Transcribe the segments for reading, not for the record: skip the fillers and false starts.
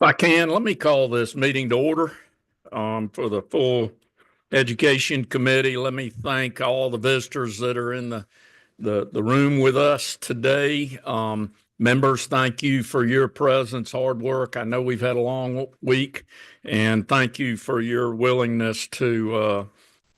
I can, let me call this meeting to order for the full Education Committee. Let me thank all the visitors that are in the room with us today. Members, thank you for your presence, hard work. I know we've had a long week, and thank you for your willingness to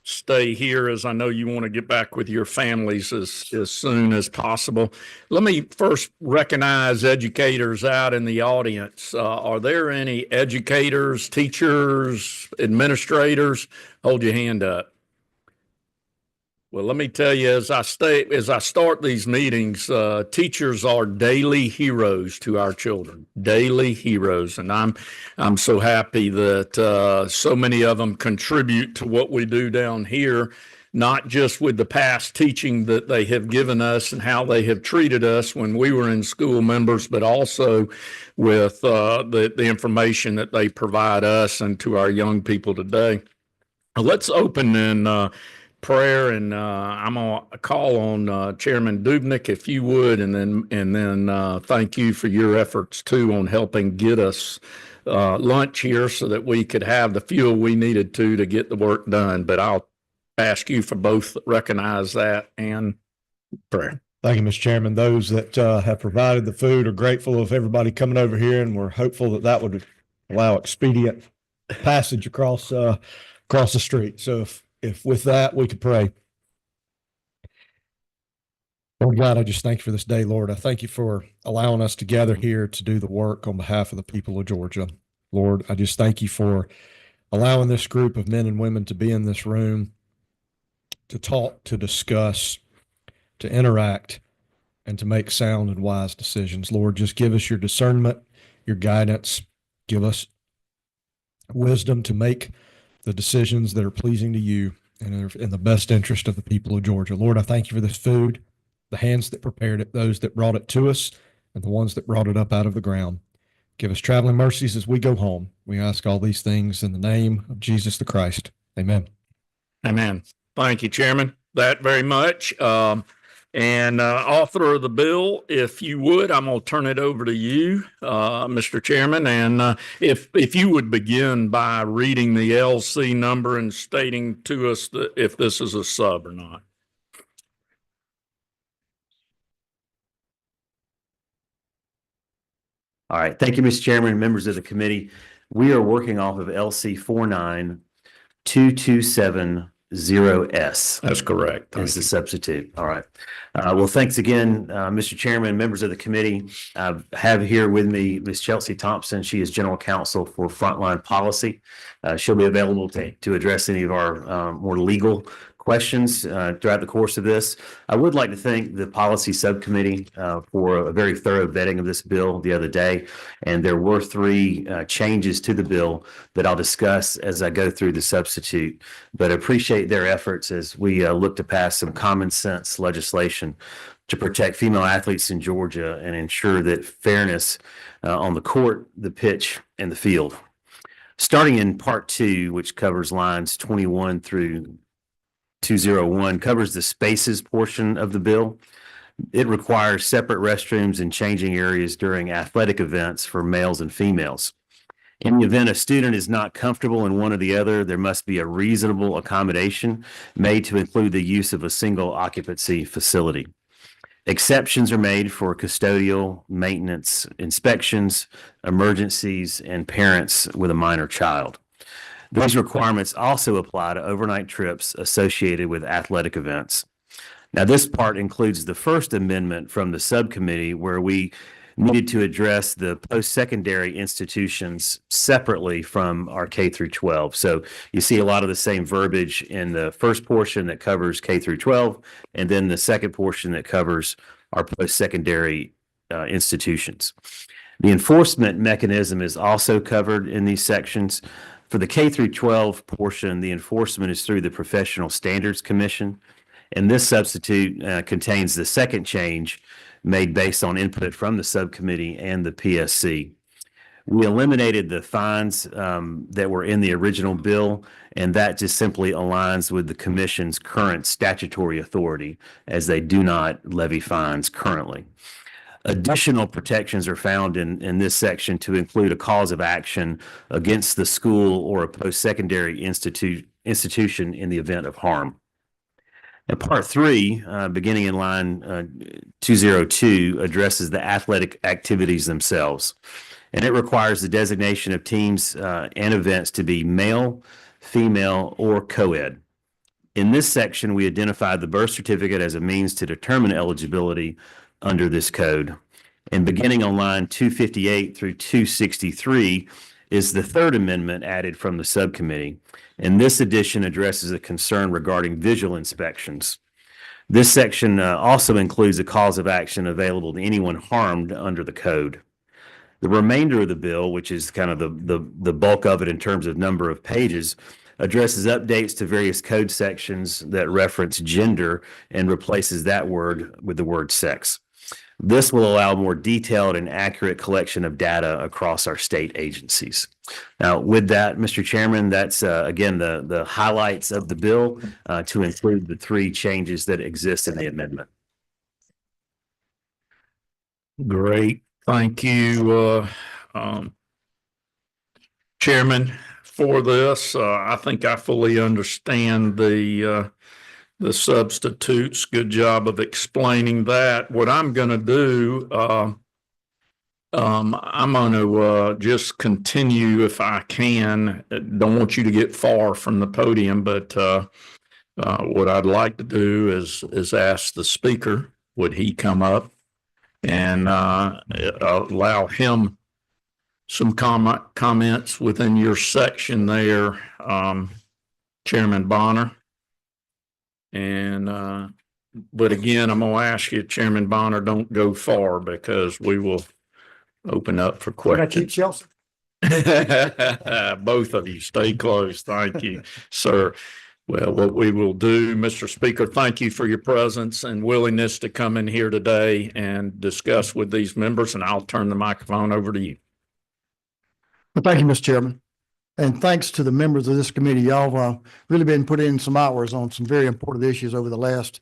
stay here, as I know you want to get back with your families as soon as possible. Let me first recognize educators out in the audience. Are there any educators, teachers, administrators? Hold your hand up. Well, let me tell you, as I start these meetings, teachers are daily heroes to our children, daily heroes. And I'm so happy that so many of them contribute to what we do down here, not just with the past teaching that they have given us and how they have treated us when we were in school, members, but also with the information that they provide us and to our young people today. Let's open in prayer, and I'm gonna call on Chairman Dubnik, if you would, and then thank you for your efforts too on helping get us lunch here so that we could have the fuel we needed to get the work done. But I'll ask you for both recognize that and prayer. Thank you, Mr. Chairman. Those that have provided the food are grateful of everybody coming over here, and we're hopeful that would allow expedient passage across the street. So if with that, we could pray. Lord God, I just thank you for this day, Lord. I thank you for allowing us to gather here to do the work on behalf of the people of Georgia. Lord, I just thank you for allowing this group of men and women to be in this room, to talk, to discuss, to interact, and to make sound and wise decisions. Lord, just give us your discernment, your guidance. Give us wisdom to make the decisions that are pleasing to you and are in the best interest of the people of Georgia. Lord, I thank you for this food, the hands that prepared it, those that brought it to us, and the ones that brought it up out of the ground. Give us traveling mercies as we go home. We ask all these things in the name of Jesus the Christ. Amen. Amen. Thank you, Chairman, that very much. And author of the bill, if you would, I'm going to turn it over to you, Mr. Chairman. And if you would begin by reading the LC number and stating to us if this is a sub or not. All right. Thank you, Mr. Chairman and members of the committee. We are working off of LC 49227. 0S. That's correct. Is the substitute. All right. Well, thanks again, Mr. Chairman, members of the committee. I have here with me Ms. Chelsea Thompson. She is General Counsel for Frontline Policy. She'll be available to address any of our more legal questions throughout the course of this. I would like to thank the Policy Subcommittee for a very thorough vetting of this bill the other day. And there were three changes to the bill that I'll discuss as I go through the substitute. But I appreciate their efforts as we look to pass some common sense legislation to protect female athletes in Georgia and ensure that fairness on the court, the pitch, and the field. Starting in Part 2, which covers lines 21 through 201, covers the spaces portion of the bill. It requires separate restrooms and changing areas during athletic events for males and females. In the event a student is not comfortable in one or the other, there must be a reasonable accommodation made to include the use of a single occupancy facility. Exceptions are made for custodial, maintenance, inspections, emergencies, and parents with a minor child. These requirements also apply to overnight trips associated with athletic events. Now, this part includes the first amendment from the subcommittee where we needed to address the post-secondary institutions separately from our K through 12. So you see a lot of the same verbiage in the first portion that covers K through 12, and then the second portion that covers our post-secondary institutions. The enforcement mechanism is also covered in these sections. For the K through 12 portion, the enforcement is through the Professional Standards Commission, and this substitute contains the second change made based on input from the subcommittee and the PSC. We eliminated the fines that were in the original bill, and that just simply aligns with the commission's current statutory authority as they do not levy fines currently. Additional protections are found in this section to include a cause of action against the school or a post-secondary institution in the event of harm. And part three, beginning in line 202, addresses the athletic activities themselves. And it requires the designation of teams and events to be male, female, or co-ed. In this section, we identified the birth certificate as a means to determine eligibility under this code. And beginning on line 258 through 263 is the third amendment added from the subcommittee. And this addition addresses a concern regarding visual inspections. This section also includes a cause of action available to anyone harmed under the code. The remainder of the bill, which is kind of the bulk of it in terms of number of pages, addresses updates to various code sections that reference gender and replaces that word with the word sex. This will allow more detailed and accurate collection of data across our state agencies. Now, with that, Mr. Chairman, that's again the highlights of the bill to include the three changes that exist in the amendment. Great. Thank you, Chairman, for this. I think I fully understand the substitutes. Good job of explaining that. What I'm going to do, I'm going to just continue if I can. Don't want you to get far from the podium, but what I'd like to do is ask the speaker, would he come up and allow him some comments within your section there, Chairman Bonner. And but again, I'm going to ask you, Chairman Bonner, don't go far because we will open up for questions. Chelsea? Both of you stay close. Thank you, sir. Well, what we will do, Mr. Speaker, thank you for your presence and willingness to come in here today and discuss with these members, and I'll turn the microphone over to you. Well, thank you, Mr. Chairman. And thanks to the members of this committee. Y'all really been putting in some hours on some very important issues over the last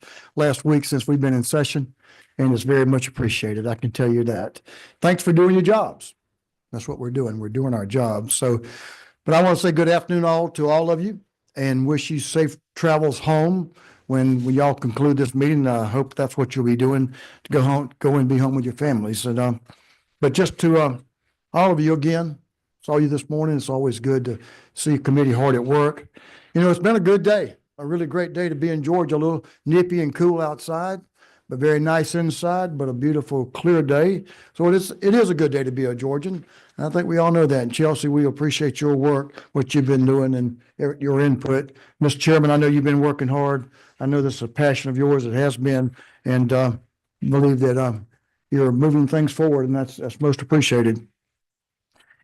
week since we've been in session, and it's very much appreciated. I can tell you that. Thanks for doing your jobs. That's what we're doing. We're doing our jobs. So, but I want to say good afternoon to all of you and wish you safe travels home when y'all conclude this meeting. I hope that's what you'll be doing to go and be home with your families. And but just to all of you again, saw you this morning. It's always good to see a committee hard at work. You know, it's been a good day, a really great day to be in Georgia. A little nippy and cool outside, but very nice inside, but a beautiful, clear day. So it is a good day to be a Georgian. And I think we all know that. And Chelsea, we appreciate your work, what you've been doing and your input. Mr. Chairman, I know you've been working hard. I know this is a passion of yours. It has been, and believe that you're moving things forward, and that's most appreciated.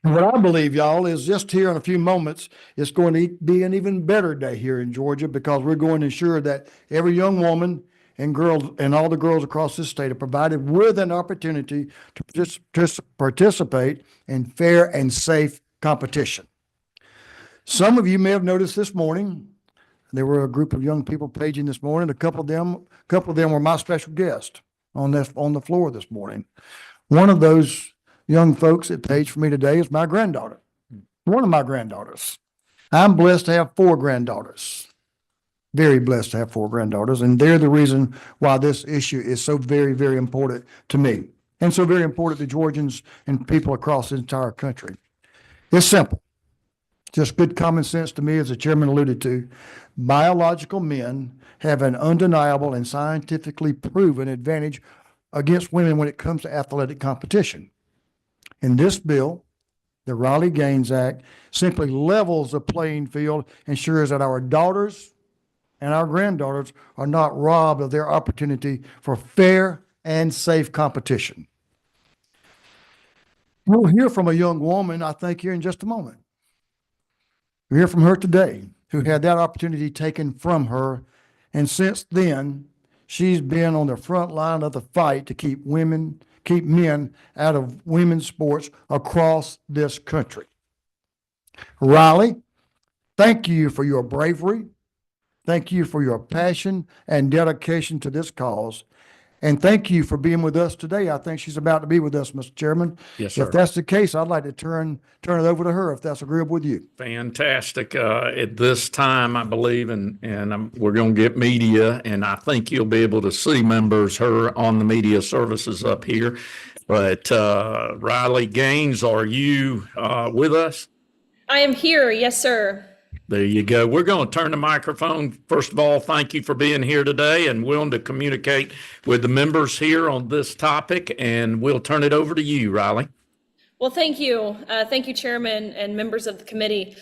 And what I believe, y'all, is just here in a few moments, it's going to be an even better day here in Georgia because we're going to ensure that every young woman and girl and all the girls across this state are provided with an opportunity to participate in fair and safe competition. Some of you may have noticed this morning, there were a group of young people paging this morning. A couple of them were my special guest on the floor this morning. One of those young folks that paged for me today is my granddaughter, one of my granddaughters. I'm blessed to have 4 granddaughters, very blessed to have 4 granddaughters, and they're the reason why this issue is so very, very important to me and so very important to Georgians and people across the entire country. It's simple, just good common sense to me, as the chairman alluded to. Biological men have an undeniable and scientifically proven advantage against women when it comes to athletic competition. In this bill, the Raleigh-Gaines Act simply levels the playing field, ensures that our daughters and our granddaughters are not robbed of their opportunity for fair and safe competition. We'll hear from a young woman, I think, here in just a moment. We'll hear from her today, who had that opportunity taken from her, and since then, she's been on the front line of the fight to keep men out of women's sports across this country. Riley, thank you for your bravery. Thank you for your passion and dedication to this cause. And thank you for being with us today. I think she's about to be with us, Mr. Chairman. Yes, sir. If that's the case, I'd like to turn it over to her, if that's agreeable with you. Fantastic. At this time, I believe, we're going to get media, and I think you'll be able to see members, her on the media services up here. But Riley Gaines, are you with us? I am here. Yes, sir. There you go. We're going to turn the microphone. First of all, thank you for being here today and willing to communicate with the members here on this topic. And we'll turn it over to you, Riley. Well, thank you. Thank you, Chairman and members of the committee,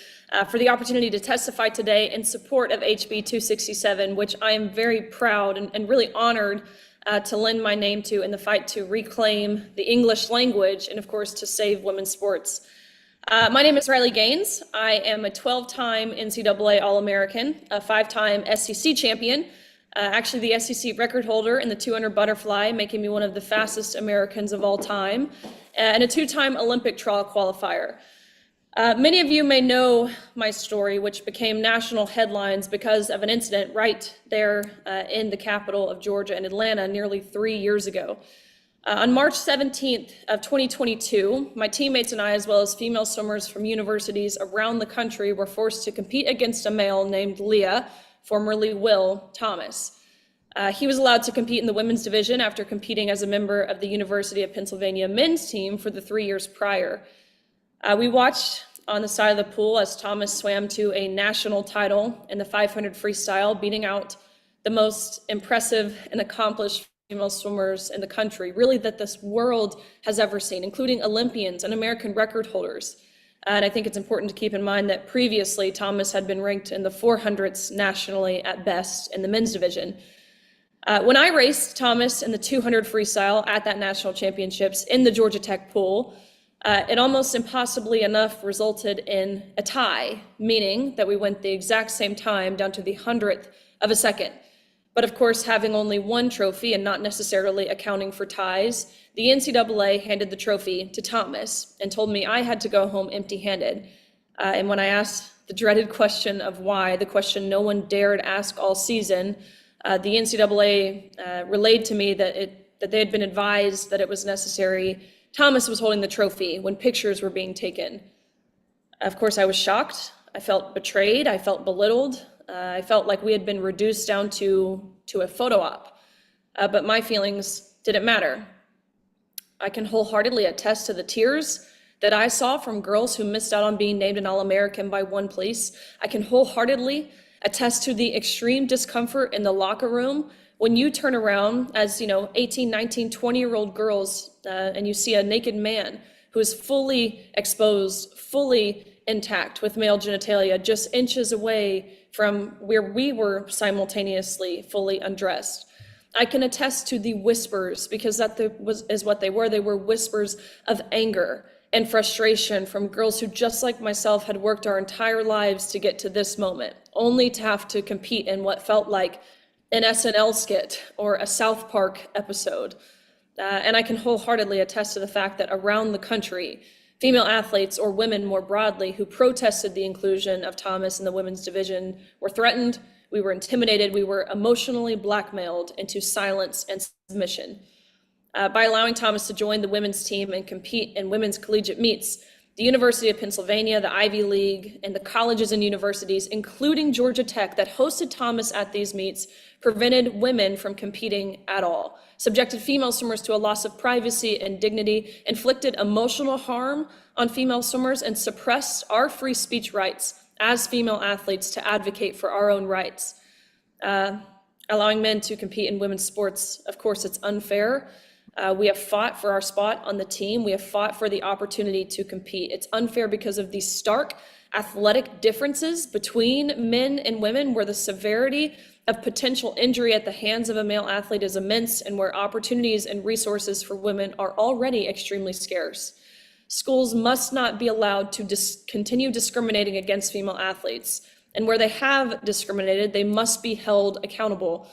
for the opportunity to testify today in support of HB 267, which I am very proud and really honored to lend my name to in the fight to reclaim the English language and, of course, to save women's sports. My name is Riley Gaines. I am a 12-time NCAA All-American, a 5-time SEC champion, actually the SEC record holder in the 200 butterfly, making me one of the fastest Americans of all time, and a 2-time Olympic trial qualifier. Many of you may know my story, which became national headlines because of an incident right there in the capital of Georgia in Atlanta nearly 3 years ago. On March 17th of 2022, my teammates and I, as well as female swimmers from universities around the country, were forced to compete against a male named Leah, formerly Will Thomas. He was allowed to compete in the women's division after competing as a member of the University of Pennsylvania men's team for the 3 years prior. We watched on the side of the pool as Thomas swam to a national title in the 500 freestyle, beating out the most impressive and accomplished female swimmers in the country, really that this world has ever seen, including Olympians and American record holders. And I think it's important to keep in mind that previously Thomas had been ranked in the 400s nationally at best in the men's division. When I raced Thomas in the 200 freestyle at that national championships in the Georgia Tech pool, it almost impossibly enough resulted in a tie, meaning that we went the exact same time down to the 100th of a second. But of course, having only one trophy and not necessarily accounting for ties, the NCAA handed the trophy to Thomas and told me I had to go home empty-handed. And when I asked the dreaded question of why, the question no one dared ask all season, the NCAA relayed to me that they had been advised that it was necessary. Thomas was holding the trophy when pictures were being taken. Of course, I was shocked. I felt betrayed. I felt belittled. I felt like we had been reduced down to a photo op, but my feelings didn't matter. I can wholeheartedly attest to the tears that I saw from girls who missed out on being named an All-American by one place. I can wholeheartedly attest to the extreme discomfort in the locker room when you turn around as 18, 19, 20-year-old girls and you see a naked man who is fully exposed, fully intact with male genitalia, just inches away from where we were simultaneously fully undressed. I can attest to the whispers, because that is what they were. They were whispers of anger and frustration from girls who, just like myself, had worked our entire lives to get to this moment, only to have to compete in what felt like an SNL skit or a South Park episode. And I can wholeheartedly attest to the fact that around the country, female athletes, or women more broadly, who protested the inclusion of Thomas in the women's division were threatened, we were intimidated, we were emotionally blackmailed into silence and submission. By allowing Thomas to join the women's team and compete in women's collegiate meets, the University of Pennsylvania, the Ivy League, and the colleges and universities, including Georgia Tech, that hosted Thomas at these meets, prevented women from competing at all, subjected female swimmers to a loss of privacy and dignity, inflicted emotional harm on female swimmers, and suppressed our free speech rights as female athletes to advocate for our own rights. Allowing men to compete in women's sports, of course, it's unfair. We have fought for our spot on the team. We have fought for the opportunity to compete. It's unfair because of these stark athletic differences between men and women, where the severity of potential injury at the hands of a male athlete is immense, and where opportunities and resources for women are already extremely scarce. Schools must not be allowed to continue discriminating against female athletes, and where they have discriminated, they must be held accountable.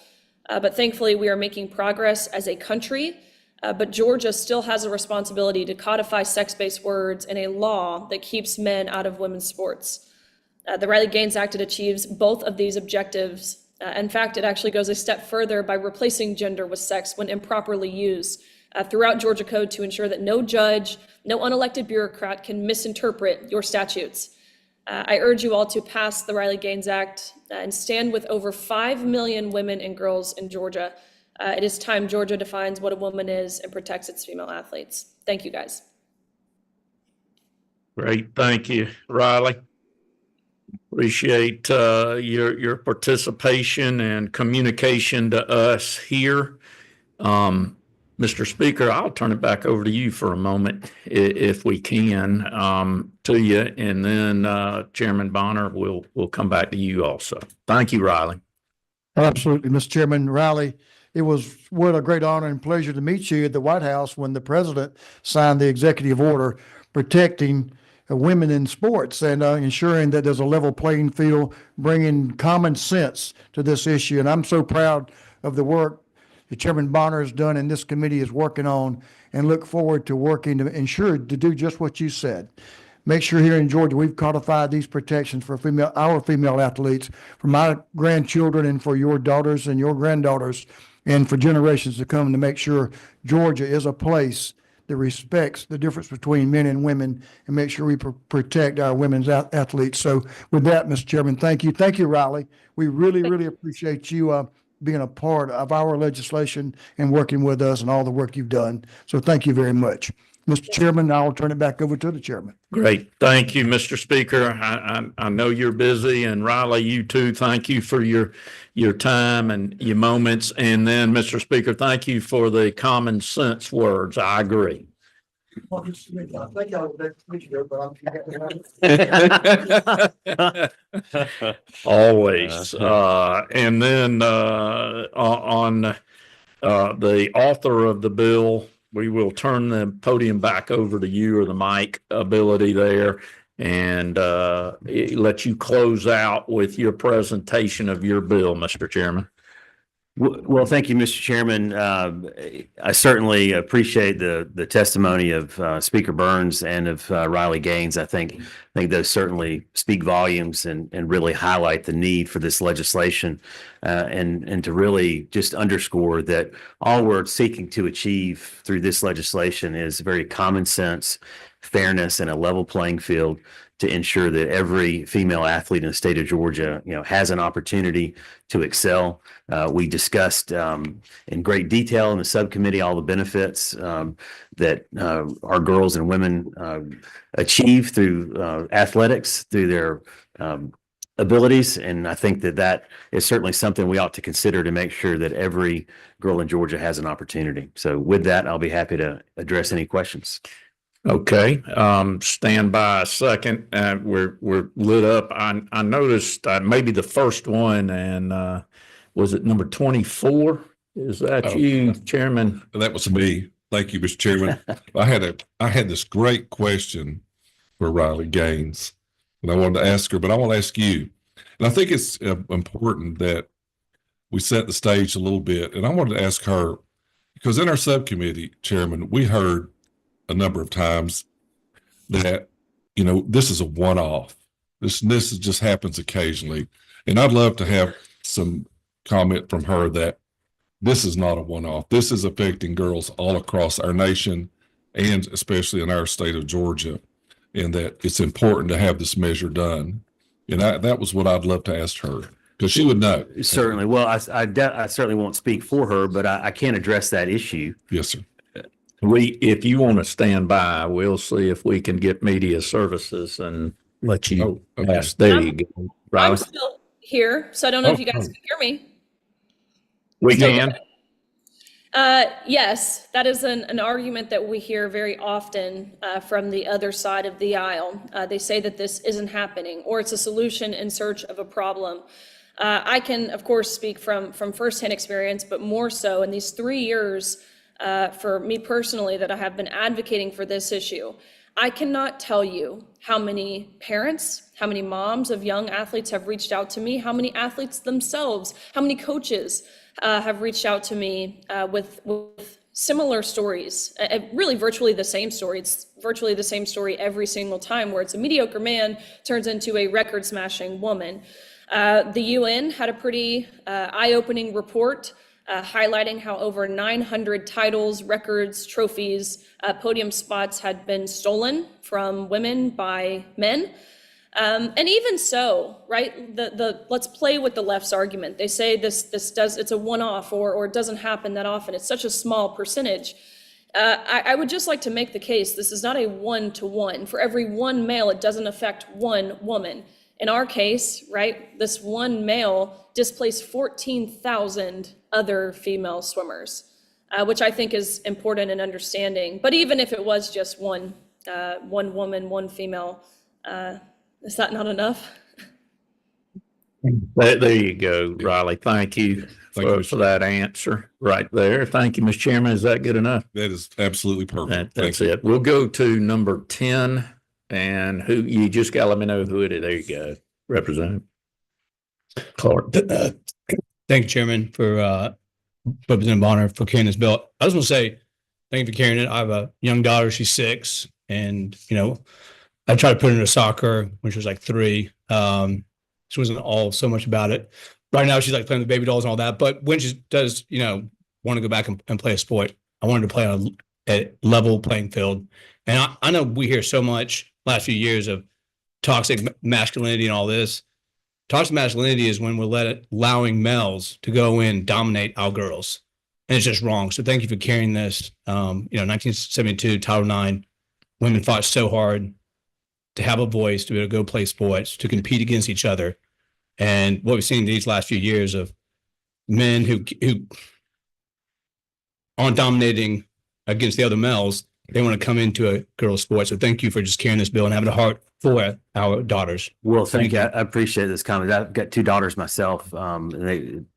But thankfully, we are making progress as a country, but Georgia still has a responsibility to codify sex-based words in a law that keeps men out of women's sports. The Riley Gaines Act achieves both of these objectives In fact, it actually goes a step further by replacing gender with sex when improperly used throughout Georgia code to ensure that no judge, no unelected bureaucrat can misinterpret your statutes. I urge you all to pass the Riley-Gaines Act and stand with over 5 million women and girls in Georgia. It is time Georgia defines what a woman is and protects its female athletes. Thank you, guys. Great, thank you, Riley. Appreciate your participation and communication to us here. Mr. Speaker, I'll turn it back over to you for a moment, if we can, to you, and then Chairman Bonner will come back to you also. Thank you, Riley. Absolutely, Mr. Chairman. Riley, it was what a great honor and pleasure to meet you at the White House when the president signed the executive order protecting women in sports and ensuring that there's a level playing field, bringing common sense to this issue. And I'm so proud of the work that Chairman Bonner has done and this committee is working on, and look forward to working to ensure to do just what you said. Make sure here in Georgia, we've codified these protections for our female athletes, for my grandchildren and for your daughters and your granddaughters, and for generations to come, to make sure Georgia is a place that respects the difference between men and women, and make sure we protect our women's athletes. So with that, Mr. Chairman, thank you. Thank you, Riley. We really appreciate you being a part of our legislation and working with us and all the work you've done. So thank you very much. Mr. Chairman, I'll turn it back over to the chairman. Great. Thank you, Mr. Speaker. I know you're busy, and Riley, you too. Thank you for your time and your moments. And then, Mr. Speaker, thank you for the common sense words. I agree. Always. And then on the author of the bill, we will turn the podium back over to you, or the mic ability there, and let you close out with your presentation of your bill, Mr. Chairman. Well, thank you, Mr. Chairman. I certainly appreciate the testimony of Speaker Burns and of Riley-Gaines. I think those certainly speak volumes and really highlight the need for this legislation, and to really just underscore that all we're seeking to achieve through this legislation is very common sense, fairness, and a level playing field to ensure that every female athlete in the state of Georgia, has an opportunity to excel. We discussed in great detail in the subcommittee all the benefits that our girls and women achieve through athletics, through their abilities. And I think that is certainly something we ought to consider to make sure that every girl in Georgia has an opportunity. So with that, I'll be happy to address any questions. Okay, stand by a second. We're lit up. I noticed maybe the first one, and was it number 24? Is that you, Chairman? That was me. Thank you, Mr. Chairman. I had this great question for Riley-Gaines, and I wanted to ask her, but I want to ask you. And I think it's important that we set the stage a little bit. And I wanted to ask her, because in our subcommittee, Chairman, we heard a number of times that, this is a one-off. This just happens occasionally. And I'd love to have some comment from her that this is not a one-off. This is affecting girls all across our nation, and especially in our state of Georgia, and that it's important to have this measure done. And that was what I'd love to ask her, because she would know. Certainly. Well, I certainly won't speak for her, but I can address that issue. Yes, sir. If you want to stand by, we'll see if we can get media services and let you ask. There you go. Riley? I'm still here, so I don't know if you guys can hear me. We can. Yes, that is an argument that we hear very often from the other side of the aisle. They say that this isn't happening, or it's a solution in search of a problem. I can, of course, speak from firsthand experience, but more so in these 3 years for me personally that I have been advocating for this issue. I cannot tell you how many parents, how many moms of young athletes have reached out to me, how many athletes themselves, how many coaches have reached out to me with similar stories, really virtually the same story. It's virtually the same story every single time, where it's a mediocre man turns into a record smashing woman. The UN had a pretty eye-opening report highlighting how over 900 titles, records, trophies, podium spots had been stolen from women by men. And even so, right, let's play with the left's argument. They say it's a one-off or it doesn't happen that often. It's such a small percentage. I would just like to make the case, this is not a one-to-one. For every one male, it doesn't affect one woman. In our case, right, this one male displaced 14,000 other female swimmers, which I think is important in understanding. But even if it was just one woman, one female, is that not enough? There you go, Riley. Thank you for that answer right there. Thank you, Mr. Chairman. Is that good enough? That is absolutely perfect. That's Thank you. it. We'll go to number 10, and who, you just got to let me know who it is. There you go, Representative Clark. Thank you, Chairman, for Representative Bonner for carrying this bill. I just want to say thank you for carrying it. I have a young daughter; she's 6, and I tried to put her into soccer when she was like 3. She wasn't all so much about it. Right now, she's like playing with baby dolls and all that. But when she does, want to go back and play a sport, I wanted to play on a level playing field. And I know we hear so much last few years of toxic masculinity and all this. Toxic masculinity is when we're allowing males to go in and dominate our girls. And it's just wrong. So thank you for carrying this. 1972, Title IX, women fought so hard to have a voice, to be able to go play sports, to compete against each other. And what we've seen these last few years of men who aren't dominating against the other males, they want to come into a girls' sport. So thank you for just carrying this bill and having a heart for our daughters. Well, thank you. I appreciate this comment. I've got 2 daughters myself. My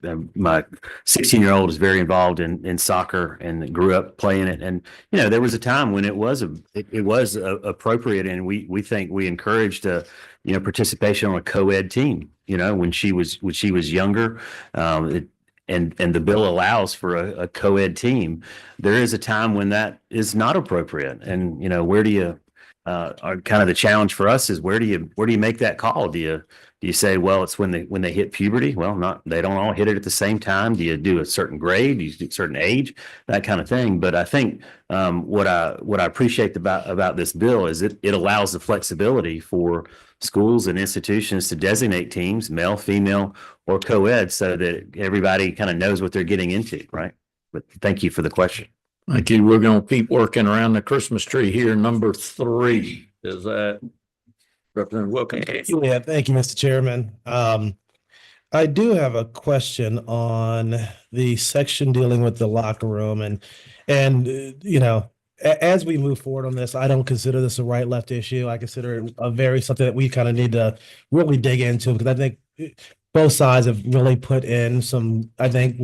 16-year-old is very involved in soccer and grew up playing it. And there was a time when it was appropriate, and we think we encouraged participation on a co-ed team. When she was younger, and the bill allows for a co-ed team. There is a time when that is not appropriate, and where do you? Kind of the challenge for us is where do you make that call? Do you say, well, it's when they hit puberty? Well, they don't all hit it at the same time. Do you do a certain grade? Do you do a certain age? That kind of thing. But I think what I appreciate about this bill is it allows the flexibility for schools and institutions to designate teams, male, female, or co-ed, so that everybody kind of knows what they're getting into, right? But thank you for the question. Thank you. We're going to keep working around the Christmas tree here. Number 3, is that Representative Wilkins? Yeah, thank you, Mr. Chairman. I do have a question on the section dealing with the locker room, and as we move forward on this, I don't consider this a right-left issue. I consider it something that we kind of need to really dig into, because I think both sides have really put in some, I think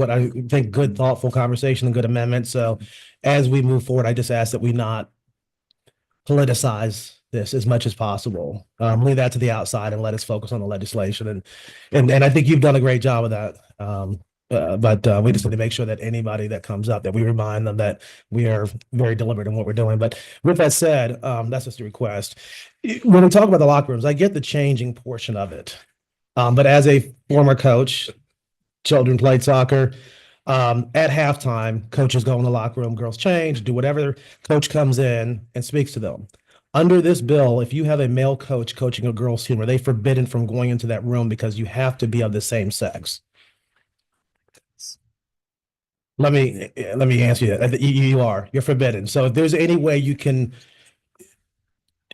good, thoughtful conversation and good amendments. So as we move forward, I just ask that we not politicize this as much as possible. Leave that to the outside and let us focus on the legislation. And I think you've done a great job of that. But we just need to make sure that anybody that comes up, that we remind them that we are very deliberate in what we're doing. But with that said, that's just a request. When we talk about the locker rooms, I get the changing portion of it. But as a former coach, children played soccer. At halftime, coaches go in the locker room, girls change, do whatever. Coach comes in and speaks to them. Under this bill, if you have a male coach coaching a girls' team, are they forbidden from going into that room because you have to be of the same sex? Let me answer you that. You're forbidden. So if there's any way you can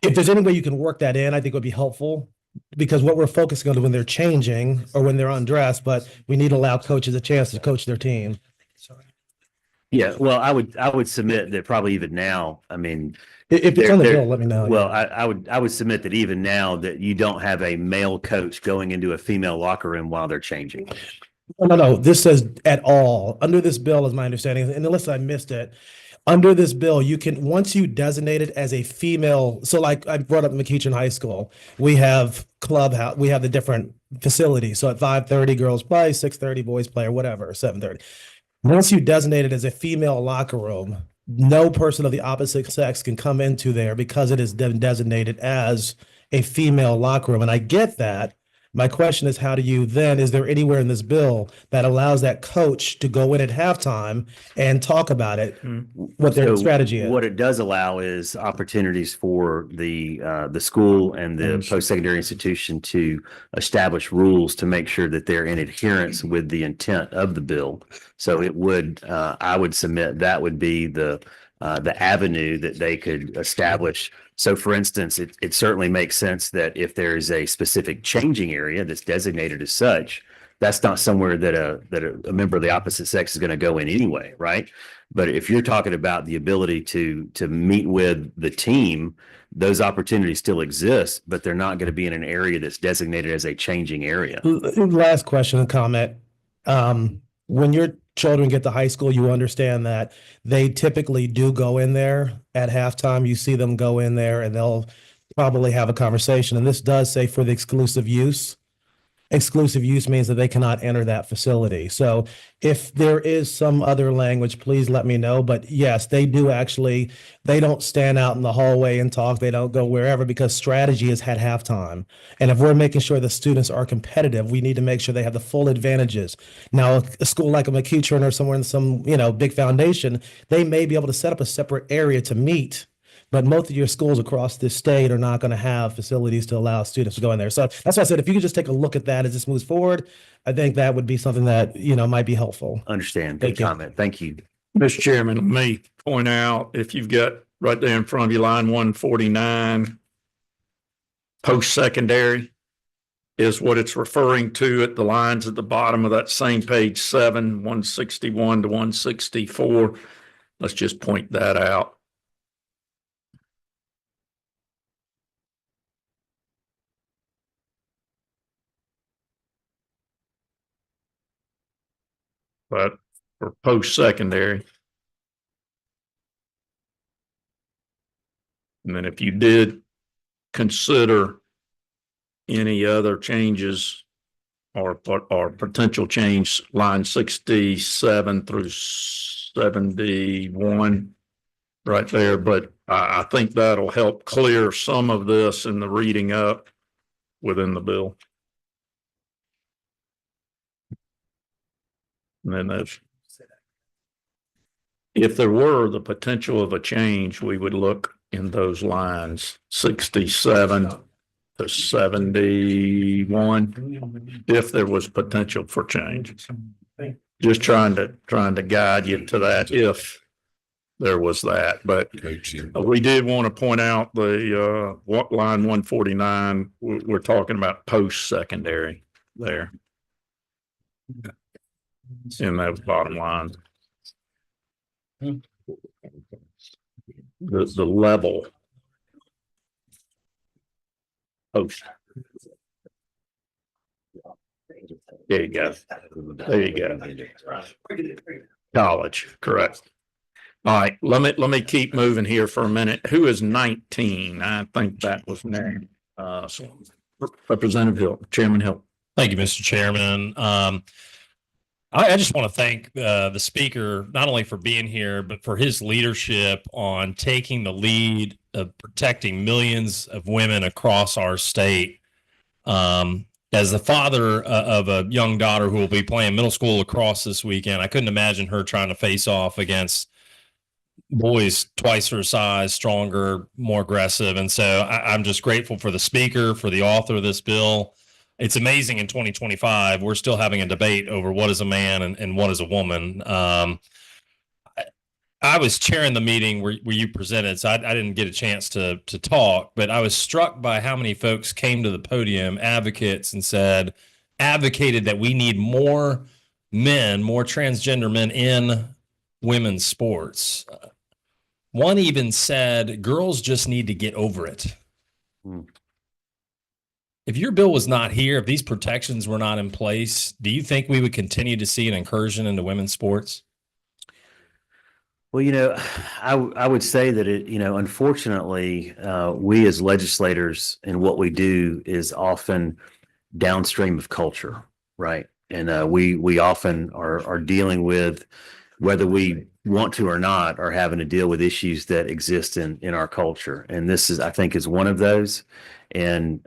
work that in, I think it would be helpful. Because what we're focusing on is when they're changing or when they're undressed, but we need to allow coaches a chance to coach their team. Yeah, well, I would submit that probably even now, I mean, if it's on the bill, let me know. Well, I would submit that even now that you don't have a male coach going into a female locker room while they're changing. No. This says at all. Under this bill, is my understanding, and unless I missed it, under this bill, you can, once you designate it as a female, so like I brought up McEachin High School, we have clubhouse, we have the different facilities. So at 5:30, girls play, 6:30, boys play, or whatever, 7:30. Once you designate it as a female locker room, no person of the opposite sex can come into there because it is designated as a female locker room. And I get that. My question is, how do you then, is there anywhere in this bill that allows that coach to go in at halftime and talk about it, what their So strategy is? what it does allow is opportunities for the school and the post-secondary institution to establish rules to make sure that they're in adherence with the intent of the bill. So it would, I would submit that would be the avenue that they could establish. So for instance, it certainly makes sense that if there is a specific changing area that's designated as such, that's not somewhere that a member of the opposite sex is going to go in anyway, right? But if you're talking about the ability to meet with the team, those opportunities still exist, but they're not going to be in an area that's designated as a changing area. Last question and comment. When your children get to high school, you understand that they typically do go in there at halftime. You see them go in there and they'll probably have a conversation. And this does say for the exclusive use. Exclusive use means that they cannot enter that facility. So if there is some other language, please let me know. But yes, they do actually, they don't stand out in the hallway and talk. They don't go wherever because strategy is at halftime. And if we're making sure the students are competitive, we need to make sure they have the full advantages. Now, a school like a McEachern or somewhere in some, big foundation, they may be able to set up a separate area to meet. But most of your schools across this state are not going to have facilities to allow students to go in there. So that's why I said, if you could just take a look at that as this moves forward, I think that would be something that, might be helpful. Understand. Thank Good you. comment. Thank you. Mr. Chairman, let me point out, if you've got right there in front of you, line 149, post-secondary is what it's referring to at the lines at the bottom of that same page 7, 161 to 164. Let's just point that out. But for post-secondary. And then if you did consider any other changes or potential change, line 67 through 71 right there. But I think that'll help clear some of this in the reading up within the bill. And then if there were the potential of a change, we would look in those lines 67 to 71, if there was potential for change. Just trying to guide you to that if there was that. But we did want to point out the line 149, we're talking about post-secondary there. In those bottom lines. The level. Post. There you go. There you go. College, correct. All right, let me keep moving here for a minute. Who is 19? I think that was named. Representative Hill, Chairman Hill. Thank you, Mr. Chairman. I just want to thank the speaker, not only for being here, but for his leadership on taking the lead of protecting millions of women across our state. As the father of a young daughter who will be playing middle school lacrosse this weekend, I couldn't imagine her trying to face off against boys twice her size, stronger, more aggressive. And so I'm just grateful for the speaker, for the author of this bill. It's amazing in 2025, we're still having a debate over what is a man and what is a woman. I was chairing the meeting where you presented, so I didn't get a chance to talk, but I was struck by how many folks came to the podium, advocates, and advocated that we need more men, more transgender men in women's sports. One even said, girls just need to get over it. If your bill was not here, if these protections were not in place, do you think we would continue to see an incursion into women's sports? Well, I would say that unfortunately, we as legislators and what we do is often downstream of culture, right? And we often are dealing with, whether we want to or not, are having to deal with issues that exist in our culture. And this is, I think, is one of those. And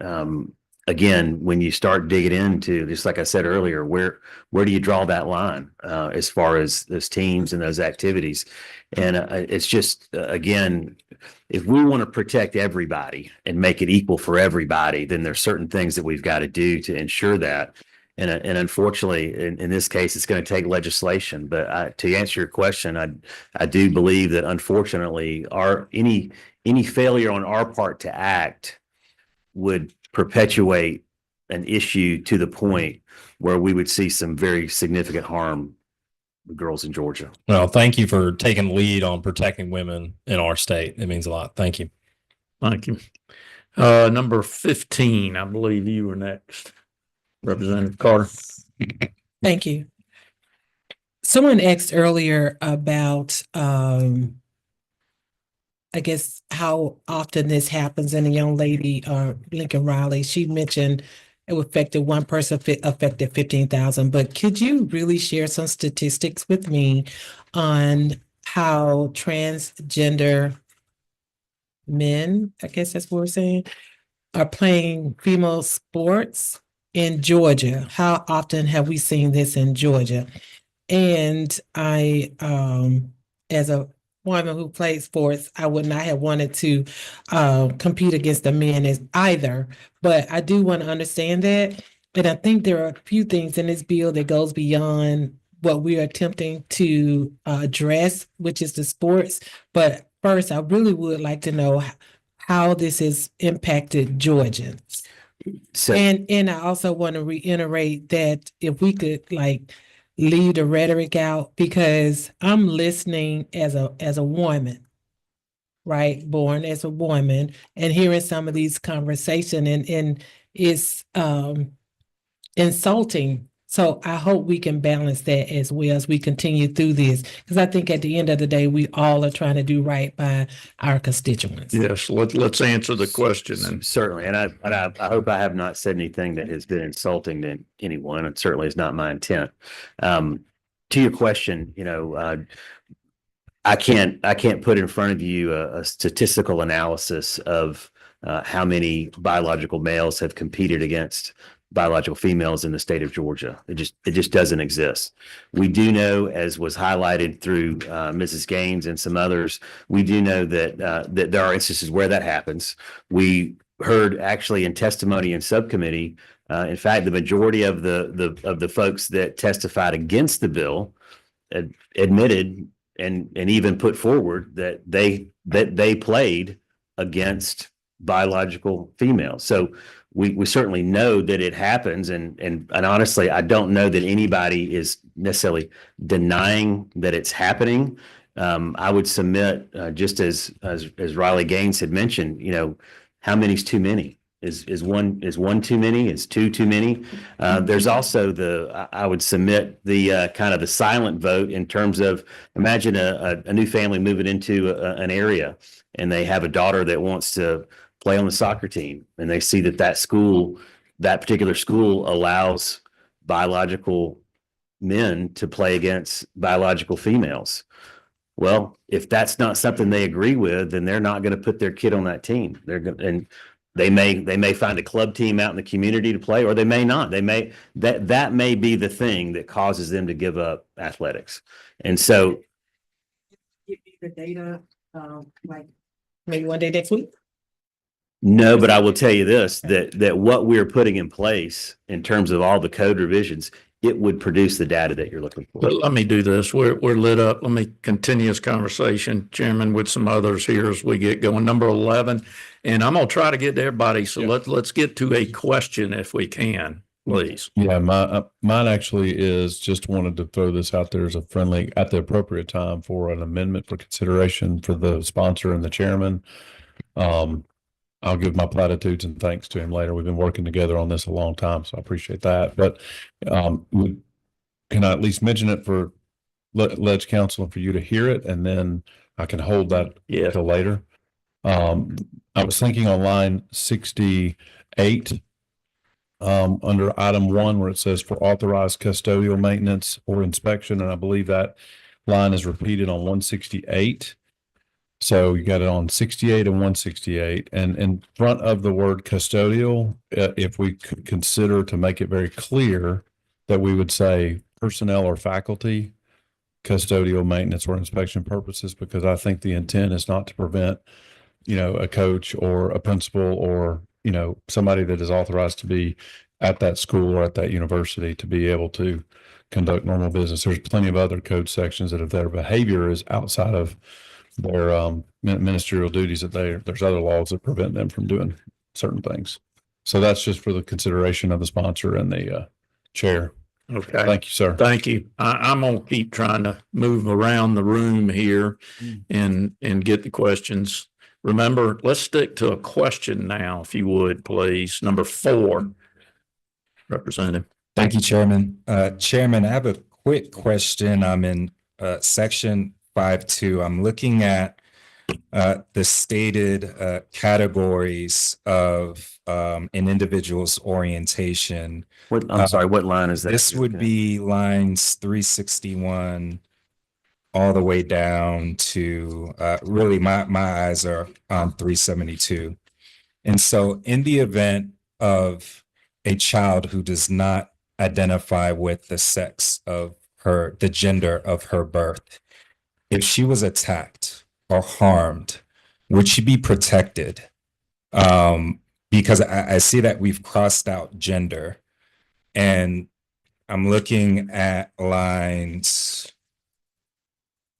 again, when you start digging into, just like I said earlier, where do you draw that line as far as those teams and those activities? And it's just, again, if we want to protect everybody and make it equal for everybody, then there's certain things that we've got to do to ensure that. And unfortunately, in this case, it's going to take legislation. But to answer your question, I do believe that unfortunately, any failure on our part to act would perpetuate an issue to the point where we would see some very significant harm with girls in Georgia. Well, thank you for taking the lead on protecting women in our state. It means a lot. Thank you. Thank you. Number 15, I believe you were next. Representative Carter. Thank you. Someone asked earlier about, I guess, how often this happens. And a young lady, Lincoln Riley, she mentioned it affected one person, affected 15,000. But could you really share some statistics with me on how transgender men, I guess that's what we're saying, are playing female sports in Georgia? How often have we seen this in Georgia? And I, as a woman who plays sports, I would not have wanted to compete against the men as either, but I do want to understand that. And I think there are a few things in this bill that goes beyond what we are attempting to address, which is the sports. But first, I really would like to know how this has impacted Georgians. So, And I also want to reiterate that if we could leave the rhetoric out, because I'm listening as a woman, right? Born as a woman, and hearing some of these conversations and it's insulting. So I hope we can balance that as well as we continue through this, because I think at the end of the day, we all are trying to do right by our constituents. Yes, let's answer the question. And certainly, and I hope I have not said anything that has been insulting to anyone. It certainly is not my intent. To your question, I can't put in front of you a statistical analysis of how many biological males have competed against biological females in the state of Georgia. It just doesn't exist. We do know, as was highlighted through Mrs. Gaines and some others, we do know that that there are instances where that happens. We heard actually in testimony in subcommittee, in fact, the majority of the folks that testified against the bill admitted and even put forward that they played against biological females. So we certainly know that it happens, and honestly, I don't know that anybody is necessarily denying that it's happening. I would submit, just as Riley Gaines had mentioned, how many's too many? Is one too many? Is two too many? There's also I would submit the kind of the silent vote in terms of, imagine a new family moving into an area, and they have a daughter that wants to play on the soccer team, and they see that particular school allows biological men to play against biological females. Well, if that's not something they agree with, then they're not going to put their kid on that team. And they may find a club team out in the community to play, or they may not. That may be the thing that causes them to give up athletics. And so, Give me the data, maybe one day next week. no, but I will tell you this, that what we're putting in place in terms of all the code revisions, it would produce the data that you're looking for. but let me do this. We're lit up. Let me continue this conversation, Chairman, with some others here as we get going. Number 11, and I'm going to try to get to everybody. So let's get to a question if we can, please. Yeah, mine actually is, just wanted to throw this out there as a friendly, at the appropriate time, for an amendment for consideration for the sponsor and the chairman. I'll give my platitudes and thanks to him later. We've been working together on this a long time, so I appreciate that. But can I at least mention it for Ledge Council and for you to hear it, and then I can hold that till later? I was thinking on line 68, under item 1, where it says for authorized custodial maintenance or inspection, and I believe that line is repeated on 168. So you got it on 68 and 168, and in front of the word custodial, if we could consider to make it very clear that we would say personnel or faculty custodial maintenance or inspection purposes, because I think the intent is not to prevent, a coach or a principal or, somebody that is authorized to be at that school or at that university to be able to conduct normal business. There's plenty of other code sections that if their behavior is outside of their ministerial duties, there's other laws that prevent them from doing certain things. So that's just for the consideration of the sponsor and the chair. Okay. Thank you, sir. Thank you. I'm gonna keep trying to move around the room here and get the questions. Remember, let's stick to a question now, if you would, please. Number 4, Representative. Thank you, Chairman. Chairman, I have a quick question. I'm in section 5.2. I'm looking at the stated categories of an individual's orientation. I'm sorry, what line is that? This would be lines 361 all the way down to really my eyes are on 372. And so in the event of a child who does not identify with the sex of the gender of her birth, if she was attacked or harmed, would she be protected? Because I see that we've crossed out gender, and I'm looking at lines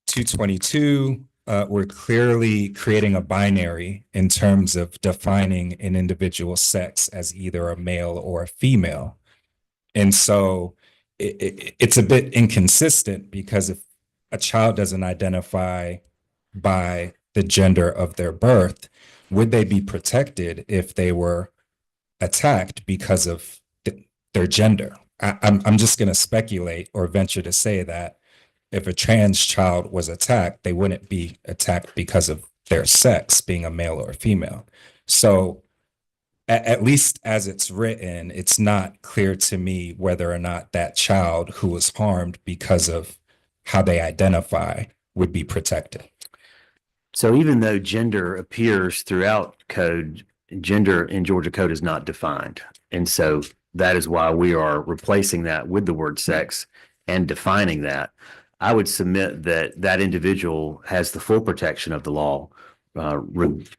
222. We're clearly creating a binary in terms of defining an individual's sex as either a male or a female. And so it's a bit inconsistent, because if a child doesn't identify by the gender of their birth, would they be protected if they were attacked because of their gender? I'm just going to speculate or venture to say that if a trans child was attacked, they wouldn't be attacked because of their sex, being a male or a female. So at least as it's written, it's not clear to me whether or not that child who was harmed because of how they identify would be protected. So even though gender appears throughout code, gender in Georgia code is not defined. And so that is why we are replacing that with the word sex and defining that. I would submit that that individual has the full protection of the law,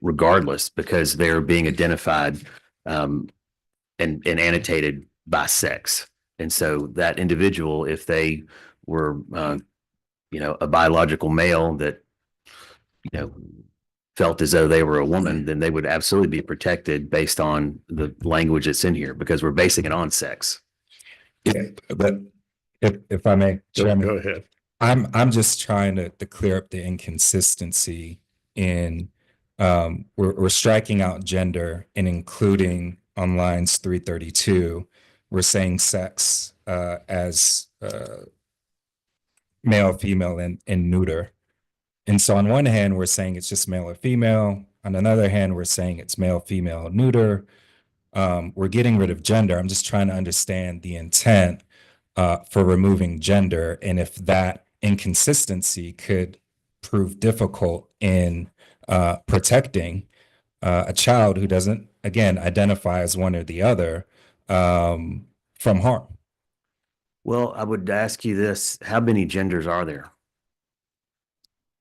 regardless, because they're being identified and annotated by sex. And so that individual, if they were, a biological male that, felt as though they were a woman, then they would absolutely be protected based on the language that's in here, because we're basing it on sex. Yeah, but if I may, Chairman, Go ahead. I'm just trying to clear up the inconsistency in we're striking out gender and including on lines 332, we're saying sex as male, female, and neuter. And so on one hand, we're saying it's just male or female. On another hand, we're saying it's male, female, neuter. We're getting rid of gender. I'm just trying to understand the intent for removing gender, and if that inconsistency could prove difficult in protecting a child who doesn't, again, identify as one or the other from harm. Well, I would ask you this, how many genders are there?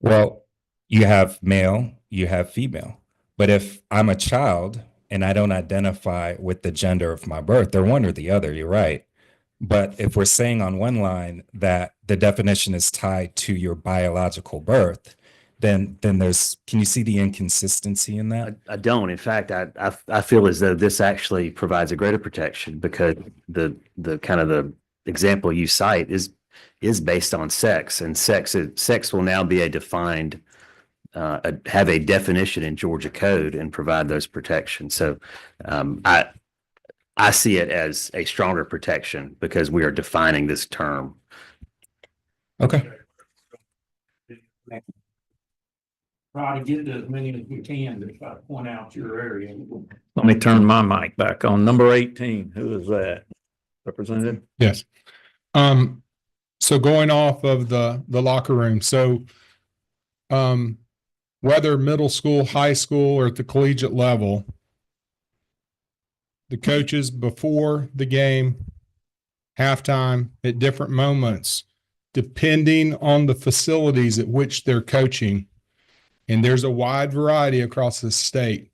Well, you have male, you have female. But if I'm a child and I don't identify with the gender of my birth, they're one or the other, you're right. But if we're saying on one line that the definition is tied to your biological birth, then there's, can you see the inconsistency in that? I don't. In fact, I feel as though this actually provides a greater protection, because the kind of the example you cite is based on sex, and sex will now be a defined, have a definition in Georgia code and provide those protections. So I see it as a stronger protection because we are defining this term. Okay. Try to get to as many as we can to try to point out your area. Let me turn my mic back on. Number 18, who is that? Representative? Yes. So going off of the locker room, so whether middle school, high school, or at the collegiate level, the coaches before the game, halftime, at different moments, depending on the facilities at which they're coaching. And there's a wide variety across the state.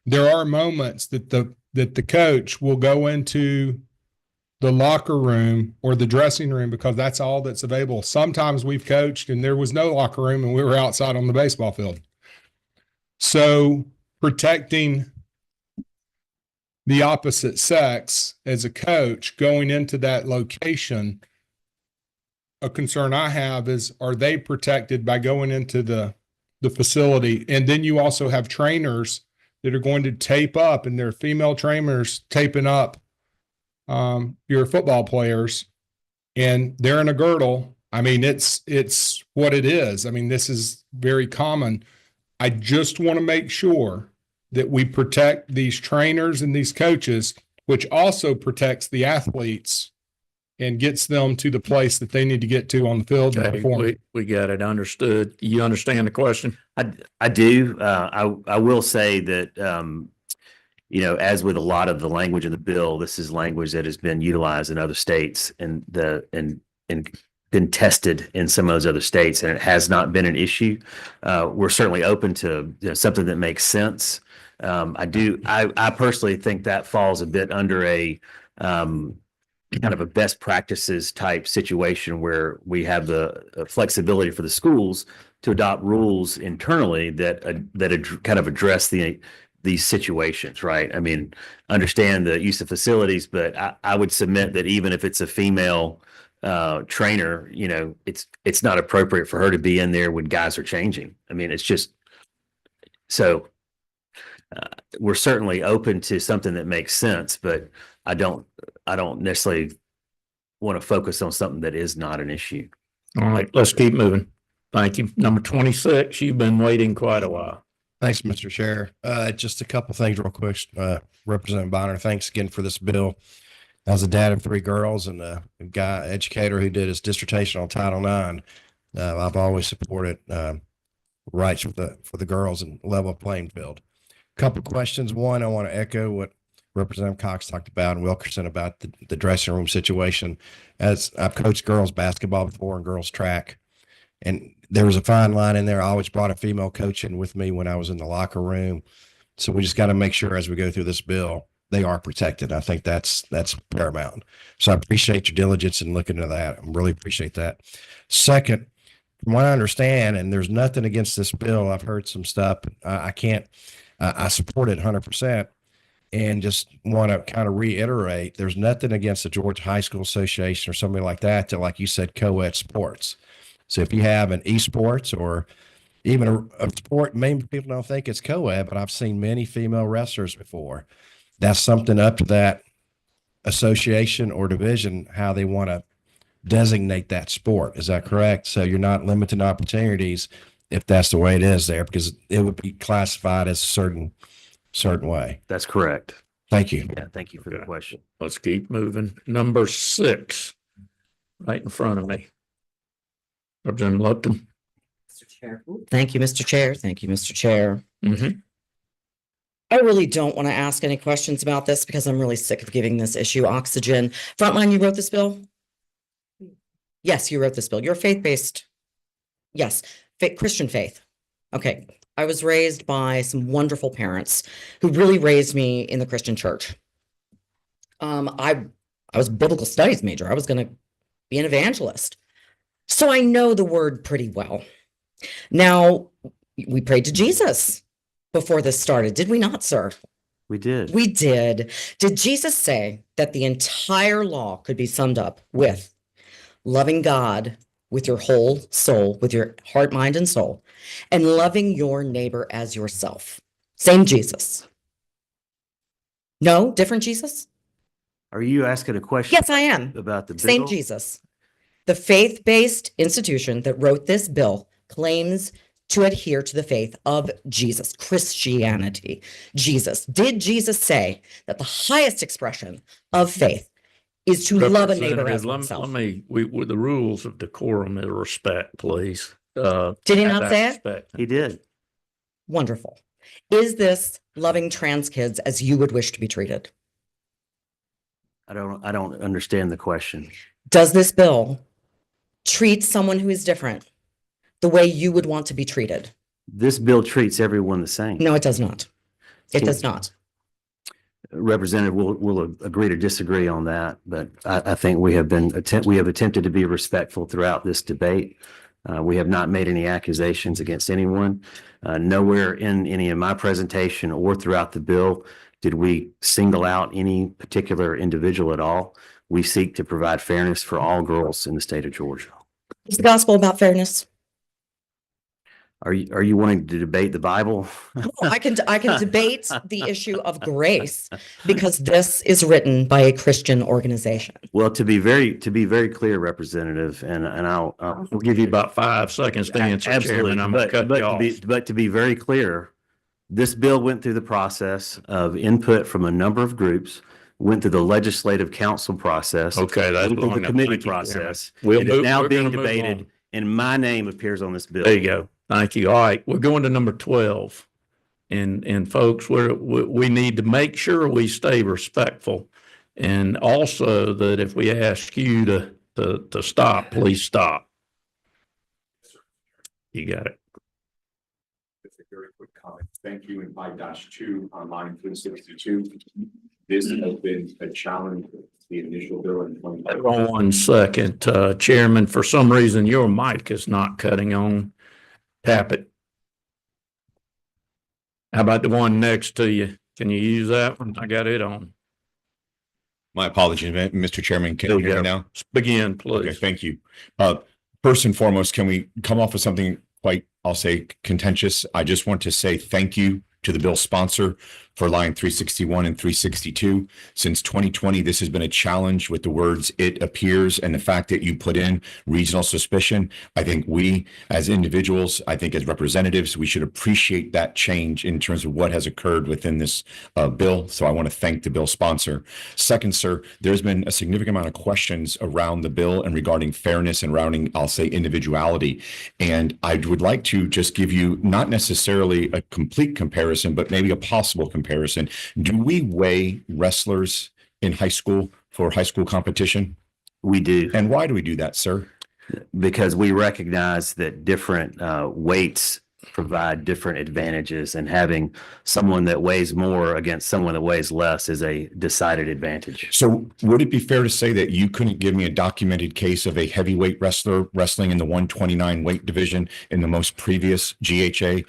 There are moments that the coach will go into the locker room or the dressing room because that's all that's available. Sometimes we've coached and there was no locker room and we were outside on the baseball field. So protecting the opposite sex as a coach going into that location, a concern I have is, are they protected by going into the facility? And then you also have trainers that are going to tape up, and they're female trainers taping up your football players, and they're in a girdle. I mean, it's what it is. I mean, this is very common. I just want to make sure that we protect these trainers and these coaches, which also protects the athletes and gets them to the place that they need to get to on the field to Okay, perform. we got it understood. You understand the question? I do. I will say that, as with a lot of the language in the bill, this is language that has been utilized in other states and been tested in some of those other states, and it has not been an issue. We're certainly open to something that makes sense. I personally think that falls a bit under a kind of a best practices type situation where we have the flexibility for the schools to adopt rules internally that kind of address these situations, right? I mean, understand the use of facilities, but I would submit that even if it's a female trainer, it's not appropriate for her to be in there when guys are changing. I mean, it's just so we're certainly open to something that makes sense, but I don't necessarily want to focus on something that is not an issue. All right, let's keep moving. Thank you. Number 26, you've been waiting quite a while. Thanks, Mr. Chair. Just a couple things real quick. Representative Bonner, thanks again for this bill. I was a dad of 3 girls and a guy educator who did his dissertation on Title IX. I've always supported rights for the girls and level playing field. Couple questions. One, I want to echo what Representative Cox talked about and Wilkerson about the dressing room situation. As I've coached girls basketball before and girls track, and there was a fine line in there. I always brought a female coach in with me when I was in the locker room. So we just got to make sure as we go through this bill, they are protected. I think that's paramount. So I appreciate your diligence in looking into that. I really appreciate that. Second, from what I understand, and there's nothing against this bill, I've heard some stuff. I support it 100%. And just want to kind of reiterate, there's nothing against the Georgia High School Association or somebody like that, like you said, co-ed sports. So if you have an esports or even a sport, maybe people don't think it's co-ed, but I've seen many female wrestlers before. That's something up to that association or division, how they want to designate that sport. Is that correct? So you're not limiting opportunities if that's the way it is there, because it would be classified as a certain way. That's correct. Thank you. Yeah, thank you for the question. Let's keep moving. Number 6, right in front of me. Representative Lupton. Thank you, Mr. Chair. Thank you, Mr. Chair. Mm-hmm. I really don't want to ask any questions about this because I'm really sick of giving this issue oxygen. Frontline, you wrote this bill? Yes, you wrote this bill. You're faith-based. Yes, Christian faith. Okay. I was raised by some wonderful parents who really raised me in the Christian church. I was a biblical studies major. I was going to be an evangelist. So I know the word pretty well. Now, we prayed to Jesus before this started, did we not, sir? We did. We did. Did Jesus say that the entire law could be summed up with loving God with your whole soul, with your heart, mind, and soul, and loving your neighbor as yourself? Same Jesus. No, different Jesus? Are you asking a question? Yes, I am. About the bill? Same Jesus. The faith-based institution that wrote this bill claims to adhere to the faith of Jesus, Christianity, Jesus. Did Jesus say that the highest expression of faith is to love a neighbor as Representative, oneself? with the rules of decorum and respect, please. Did he have not that say it? respect. He did. Wonderful. Is this loving trans kids as you would wish to be treated? I don't understand the question. Does this bill treat someone who is different the way you would want to be treated? This bill treats everyone the same. No, it does not. It does not. Representative will agree to disagree on that, but I think we have attempted to be respectful throughout this debate. We have not made any accusations against anyone. Nowhere in any of my presentation or throughout the bill did we single out any particular individual at all. We seek to provide fairness for all girls in the state of Georgia. Is the gospel about fairness? Are you wanting to debate the Bible? I can debate the issue of grace because this is written by a Christian organization. Well, to be very clear, Representative, and I'll We'll give you about 5 seconds to answer, absolutely, Chairman. I'm gonna cut you off. but to be very clear, this bill went through the process of input from a number of groups, went through the legislative council process. Okay, that's went through long the enough. committee Thank you, Chairman. process. We'll It is move- now we're being gonna move debated, on. and my name appears on this bill. There you go. Thank you. All right, we're going to number 12. And folks, we need to make sure we stay respectful. And also that if we ask you to stop, please stop. You got it. Just a very quick comment. Thank you. In 5-2 on line 362. This has been a challenge. The initial bill in 20. Hold on 1 second, Chairman, for some reason, your mic is not cutting on. Tap it. How about the one next to you? Can you use that one? I got it on. My apologies, Mr. Chairman. Can There you you hear me go. now? Begin, Okay, please. thank you. First and foremost, can we come off with something quite, I'll say, contentious? I just want to say thank you to the bill sponsor for line 361 and 362. Since 2020, this has been a challenge with the words "it appears" and the fact that you put in reasonable suspicion. I think we, as individuals, I think as representatives, we should appreciate that change in terms of what has occurred within this bill. So I want to thank the bill sponsor. Second, sir, there's been a significant amount of questions around the bill and regarding fairness and surrounding, I'll say, individuality. And I would like to just give you not necessarily a complete comparison, but maybe a possible comparison. Do we weigh wrestlers in high school for high school competition? We do. And why do we do that, sir? Because we recognize that different weights provide different advantages, and having someone that weighs more against someone that weighs less is a decided advantage. So would it be fair to say that you couldn't give me a documented case of a heavyweight wrestler wrestling in the 129 weight division in the most previous GHA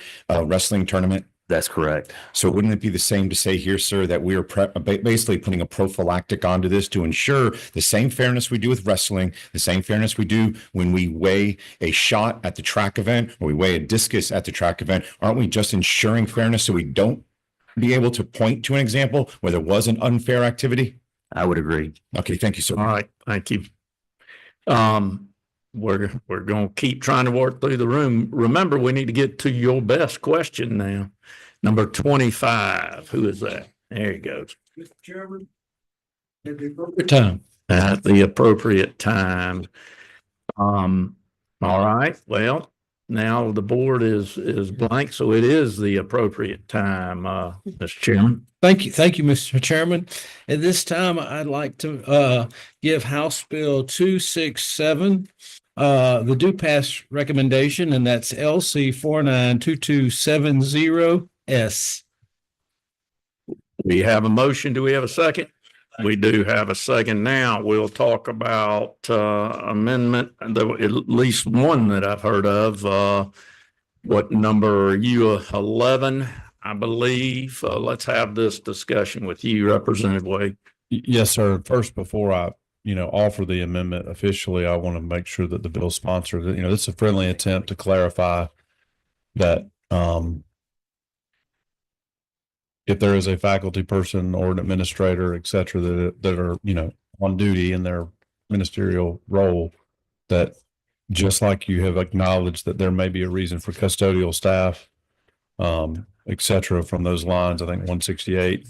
wrestling tournament? That's correct. So wouldn't it be the same to say here, sir, that we are basically putting a prophylactic onto this to ensure the same fairness we do with wrestling, the same fairness we do when we weigh a shot at the track event or we weigh a discus at the track event? Aren't we just ensuring fairness so we don't be able to point to an example where there was an unfair activity? I would agree. Okay, thank you, sir. All right, thank you. We're going to keep trying to work through the room. Remember, we need to get to your best question now. Number 25. Who is that? There he goes. Mr. Chairman, at the appropriate time. At the appropriate time. All right. Well, now the board is blank, so it is the appropriate time, Mr. Chairman. Thank you, Mr. Chairman. At this time, I'd like to give House Bill 267 the due pass recommendation, and that's LC 492270S. We have a motion. Do we have a second? We do have a second. Now we'll talk about amendment, at least one that I've heard of. What number are you? 11, I believe. Let's have this discussion with you, Representative Wade. Yes, sir. First, before I, offer the amendment officially, I want to make sure that the bill sponsor, this is a friendly attempt to clarify that, if there is a faculty person or an administrator, et cetera, that are, on duty in their ministerial role, that just like you have acknowledged that there may be a reason for custodial staff, et cetera, from those lines, I think 168,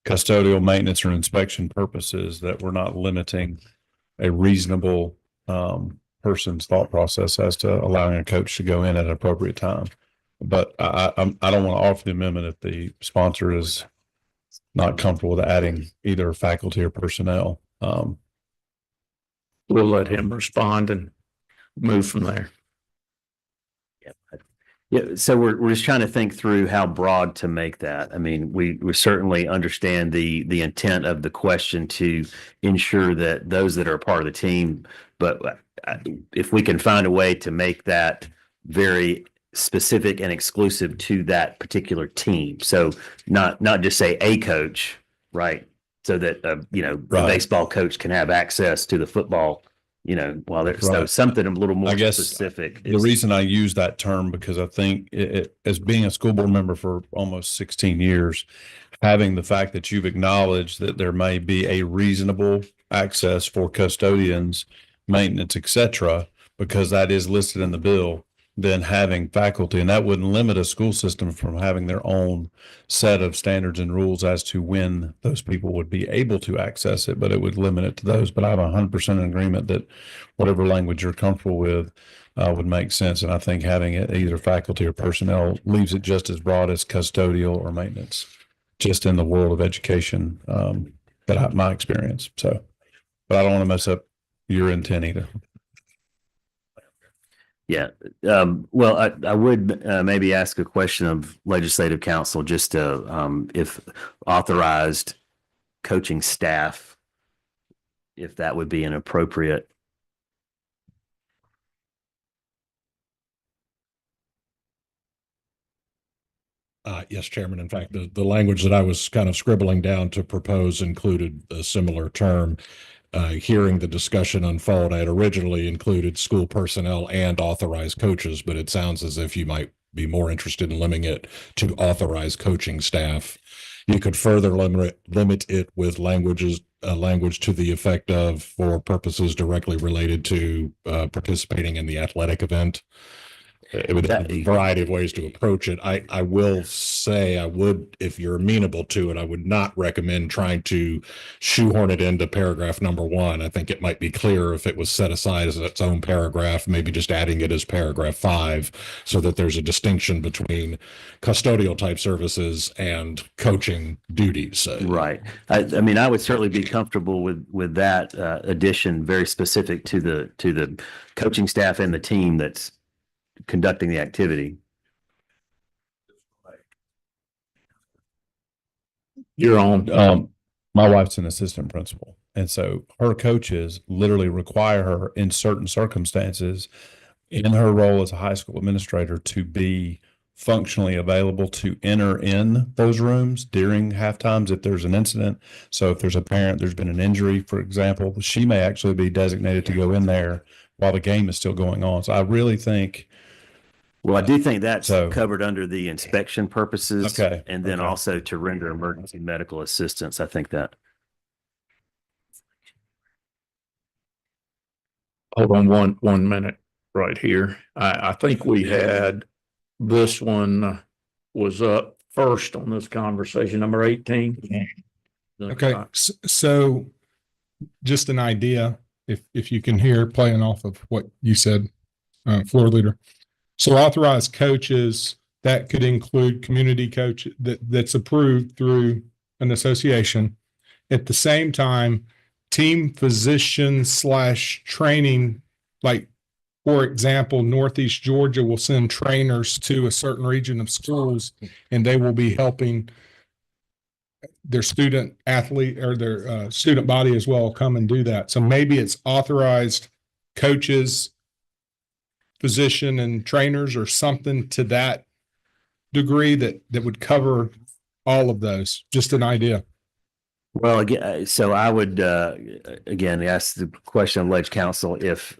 custodial maintenance or inspection purposes, that we're not limiting a reasonable person's thought process as to allowing a coach to go in at an appropriate time. But I don't want to offer the amendment if the sponsor is not comfortable with adding either faculty or personnel. We'll let him respond and move from there. Yeah, so we're just trying to think through how broad to make that. I mean, we certainly understand the intent of the question to ensure that those that are a part of the team, but if we can find a way to make that very specific and exclusive to that particular team, so not just say a coach, right? So that the Right. baseball coach can have access to the football. While there's so Right. something a little more I guess specific. the reason I use that term because I think as being a school board member for almost 16 years, having the fact that you've acknowledged that there may be a reasonable access for custodians, maintenance, et cetera, because that is listed in the bill, then having faculty, and that wouldn't limit a school system from having their own set of standards and rules as to when those people would be able to access it, but it would limit it to those. But I'm 100% in agreement that whatever language you're comfortable with would make sense. And I think having it either faculty or personnel leaves it just as broad as custodial or maintenance, just in the world of education, my experience. So, but I don't want to mess up your intent either. Yeah. Well, I would maybe ask a question of legislative council just to if authorized coaching staff, if that would be an appropriate. Yes, Chairman. In fact, the language that I was kind of scribbling down to propose included a similar term. Hearing the discussion unfold, I had originally included school personnel and authorized coaches, but it sounds as if you might be more interested in limiting it to authorized coaching staff. You could further limit it with language to the effect of for purposes directly related to participating in the athletic event. It would have a variety of ways to approach it. I will say I would, if you're amenable to it, I would not recommend trying to shoehorn it into paragraph number 1. I think it might be clearer if it was set aside as its own paragraph, maybe just adding it as paragraph 5 so that there's a distinction between custodial type services and coaching duties. Right. I mean, I would certainly be comfortable with that addition, very specific to the coaching staff and the team that's conducting the activity. You're on. My wife's an assistant principal, and so her coaches literally require her in certain circumstances in her role as a high school administrator to be functionally available to enter in those rooms during half times if there's an incident. So if there's a parent, there's been an injury, for example, she may actually be designated to go in there while the game is still going on. So I really think. Well, I do think that's covered under the inspection purposes. Okay. And then also to render emergency medical assistance. I think that. Hold on one minute right here. I think we had this one was up first on this conversation, number 18. Okay, so just an idea, if you can hear, playing off of what you said, floor leader. So authorized coaches, that could include community coach that's approved through an association. At the same time, team physician / training, like, for example, Northeast Georgia will send trainers to a certain region of schools, and they will be helping their student athlete or their student body as well come and do that. So maybe it's authorized coaches, physician and trainers or something to that degree that would cover all of those. Just an idea. Well, again, so I would again ask the question of Ledge Council if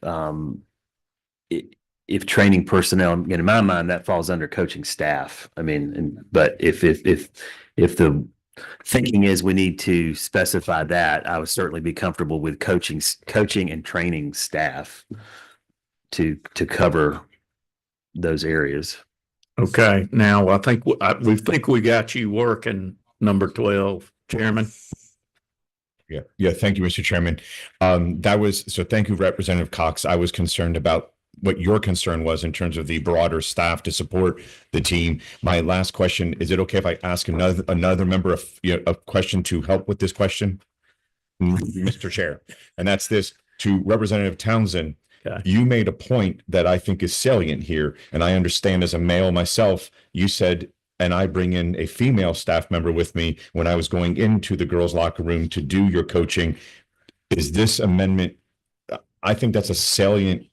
training personnel, in my mind, that falls under coaching staff. I mean, but if the thinking is we need to specify that, I would certainly be comfortable with coaching and training staff to cover those areas. Okay, now I think we got you working number 12, Chairman. Yeah. Yeah. Thank you, Mr. Chairman. So thank you, Representative Cox. I was concerned about what your concern was in terms of the broader staff to support the team. My last question, is it okay if I ask another member a question to help with this question? Mr. Chair, and that's this to Representative Townsend. Okay. You made a point that I think is salient here, and I understand as a male myself, you said, and I bring in a female staff member with me when I was going into the girls' locker room to do your coaching. Is this amendment, I think that's a salient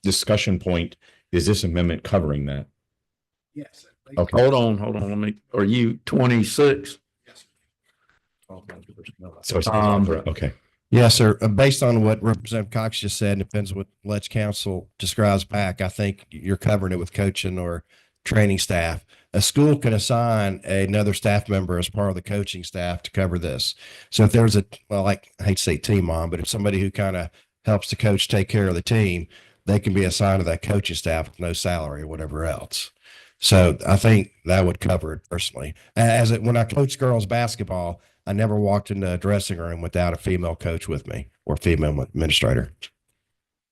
discussion point. Is this amendment covering that? Yes. Okay. Hold on. Are you 26? So it's okay. Yes, sir. Based on what Representative Cox just said, depends what Ledge Council describes back. I think you're covering it with coaching or training staff. A school can assign another staff member as part of the coaching staff to cover this. So if there's I hate to say team mom, but if somebody who kind of helps the coach take care of the team, they can be assigned to that coaching staff with no salary or whatever else. So I think that would cover it personally. When I coached girls basketball, I never walked into a dressing room without a female coach with me or female administrator.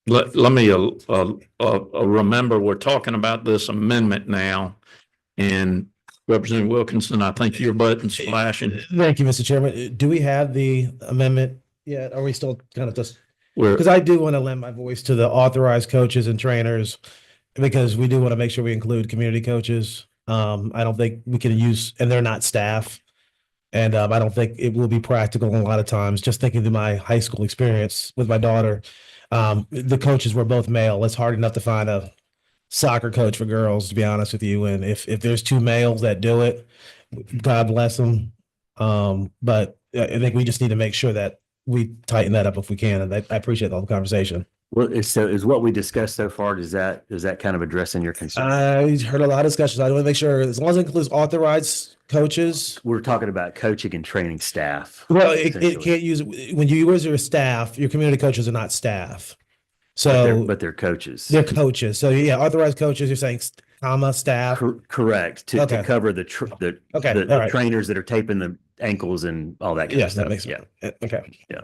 Let me remember, we're talking about this amendment now. And Representative Wilkinson, I think your button's flashing. Thank you, Mr. Chairman. Do we have the amendment yet? Are we still kind of just, We're, because I do want to lend my voice to the authorized coaches and trainers, because we do want to make sure we include community coaches. I don't think we can use, and they're not staff. And I don't think it will be practical a lot of times. Just thinking through my high school experience with my daughter, the coaches were both male. It's hard enough to find a soccer coach for girls, to be honest with you. And if there's two males that do it, God bless them. But I think we just need to make sure that we tighten that up if we can. And I appreciate all the conversation. Well, is what we discussed so far, does that kind of addressing your concern? I heard a lot of discussions. I want to make sure, as long as it includes authorized coaches. We're talking about coaching and training staff. Well, it can't use, when you use your staff, your community coaches are not staff. So, but they're coaches. They're coaches. So yeah, authorized coaches, you're saying comma staff. Correct. To cover the trainers that are taping the ankles and all that kind of stuff. That makes sense. Yeah. Okay. Yeah.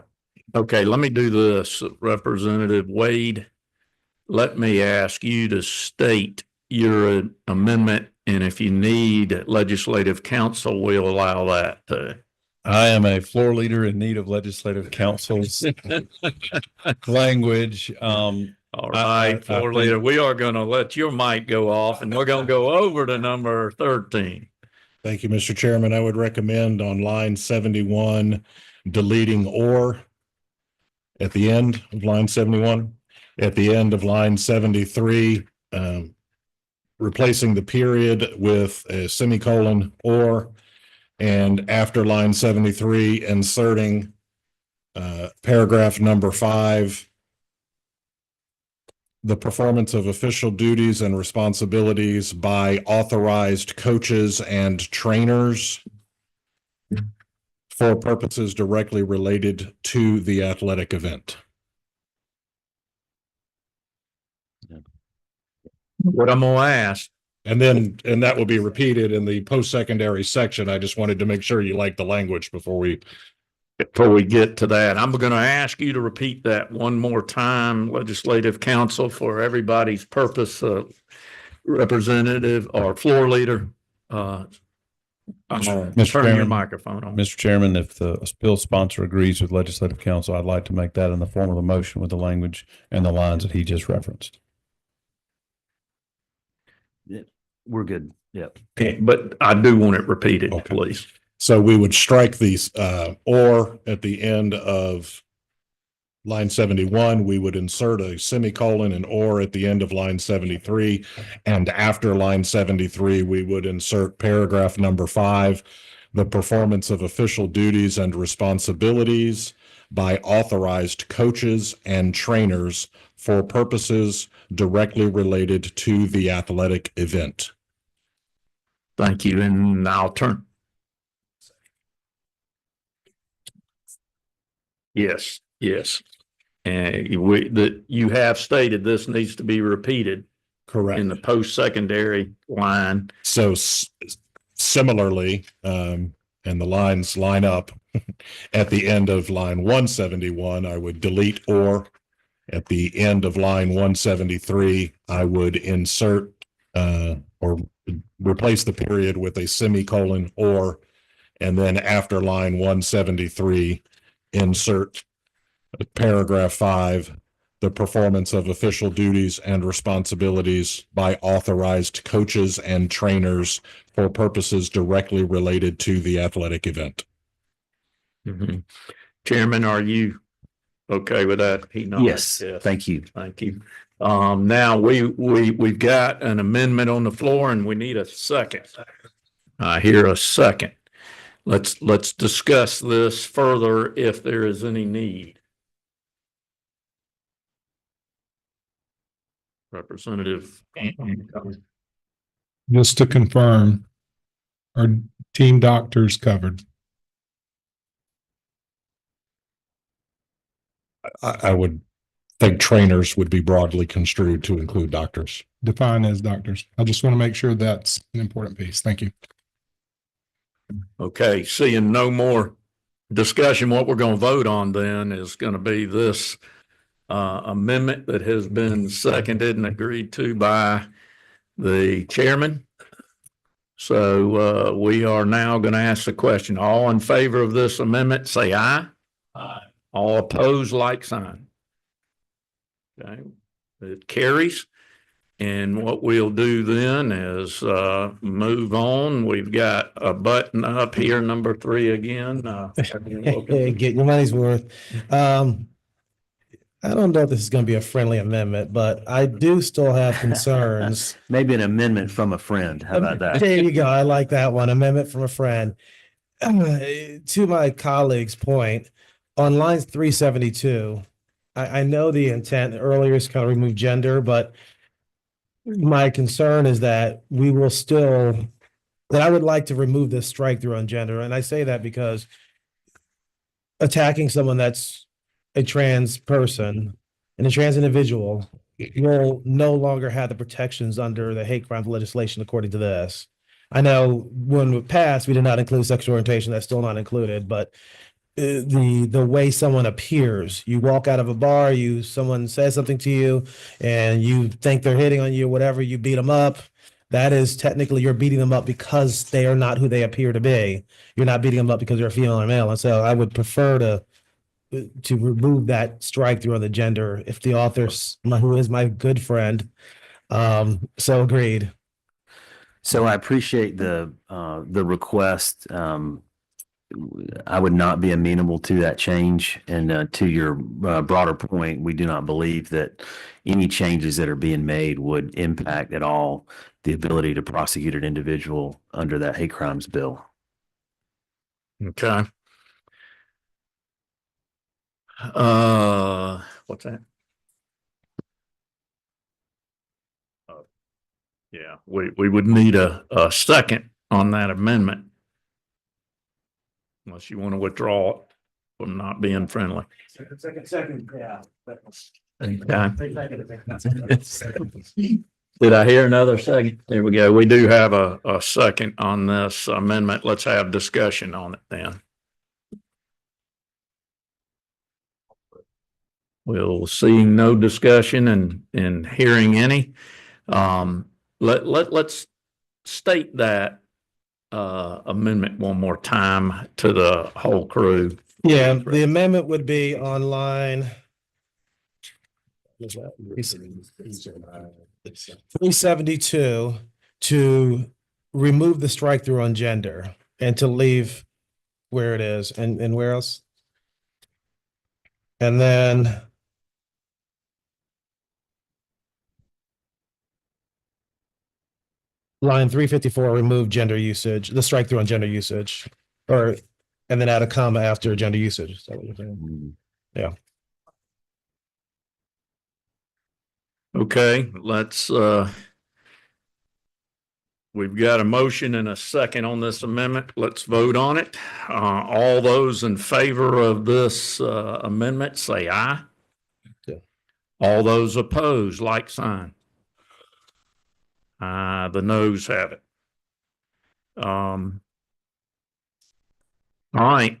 okay, let me do this, Representative Wade. Let me ask you to state your amendment, and if you need legislative counsel, we'll allow that too. I am a floor leader in need of legislative counsel's language. All right, floor leader, we are going to let your mic go off, and we're going to go over to number 13. Thank you, Mr. Chairman. I would recommend on line 71, deleting or at the end of line 71, at the end of line 73, replacing the period with a semicolon or, and after line 73, inserting paragraph number 5, the performance of official duties and responsibilities by authorized coaches and trainers for purposes directly related to the athletic event. What I'm going to ask, And that will be repeated in the post-secondary section. I just wanted to make sure you like the language before we get to that, I'm going to ask you to repeat that one more time, legislative counsel, for everybody's purpose. Representative or floor leader, Mr. turn your Chairman, microphone on. Mr. Chairman, if the bill sponsor agrees with legislative counsel, I'd like to make that in the form of a motion with the language and the lines that he just referenced. We're good. Yep. Okay, but I do want it repeated, Okay. please. So we would strike these or at the end of line 71, we would insert a semicolon and or at the end of line 73. And after line 73, we would insert paragraph number 5, the performance of official duties and responsibilities by authorized coaches and trainers for purposes directly related to the athletic event. Thank you. And I'll turn. Yes. And you have stated this needs to be repeated. Correct. In the post-secondary line. So similarly, and the lines line up, At the end of line 171, I would delete or. At the end of line 173, I would insert or replace the period with a semicolon or, and then after line 173, insert paragraph 5, the performance of official duties and responsibilities by authorized coaches and trainers for purposes directly related to the athletic event. Mhm. Chairman, are you okay with that? He nods. Yes, thank you. Thank you. Now we've got an amendment on the floor and we need a second. I hear a second. Let's discuss this further if there is any need. Representative. Just to confirm, are team doctors covered? I would think trainers would be broadly construed to include doctors. Defined as doctors. I just want to make sure that's an important piece. Thank you. Okay, seeing no more discussion, what we're going to vote on then is going to be this amendment that has been seconded and agreed to by the chairman. So we are now going to ask the question. All in favor of this amendment, say aye. Aye. All opposed, like sign. Okay, it carries. And what we'll do then is move on. We've got a button up here, number 3 again. Get your money's worth. I don't know if this is going to be a friendly amendment, but I do still have concerns. Maybe an amendment from a friend. How about that? There you go. I like that one. Amendment from a friend. To my colleague's point, on line 372, I know the intent earlier is kind of remove gender, but my concern is that we will still, that I would like to remove this strike through on gender. And I say that because attacking someone that's a trans person and a trans individual will no longer have the protections under the hate crime legislation according to this. I know when we passed, we did not include sexual orientation. That's still not included, but the way someone appears, you walk out of a bar, someone says something to you and you think they're hitting on you, whatever, you beat them up. That is technically you're beating them up because they are not who they appear to be. You're not beating them up because they're a female or male. And so I would prefer to remove that strike through on the gender if the author, who is my good friend, so agreed. So I appreciate the request. I would not be amenable to that change. And to your broader point, we do not believe that any changes that are being made would impact at all the ability to prosecute an individual under that hate crimes bill. Okay. What's that? Yeah, we would need a second on that amendment. Unless you want to withdraw it from not being friendly. Second, yeah. Okay. Did I hear another second? There we go. We do have a second on this amendment. Let's have discussion on it then. We'll see no discussion and hearing any. Let's state that amendment one more time to the whole crew. Yeah, the amendment would be on line 372 to remove the strike through on gender and to leave where it is and where else? And then line 354, remove gender usage, the strike through on gender usage, and then add a comma after gender usage. Is that what you're saying? Yeah. Okay, we've got a motion and a second on this amendment. Let's vote on it. All those in favor of this amendment, say aye. Okay. All those opposed, like sign. The noes have it. All right.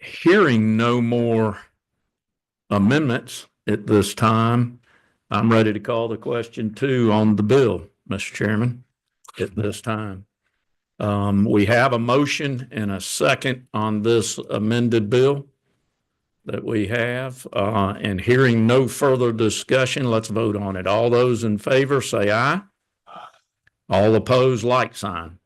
Hearing no more amendments at this time, I'm ready to call the question 2 on the bill, Mr. Chairman, at this time. We have a motion and a second on this amended bill that we have, and hearing no further discussion, let's vote on it. All those in favor say aye. All opposed, like sign.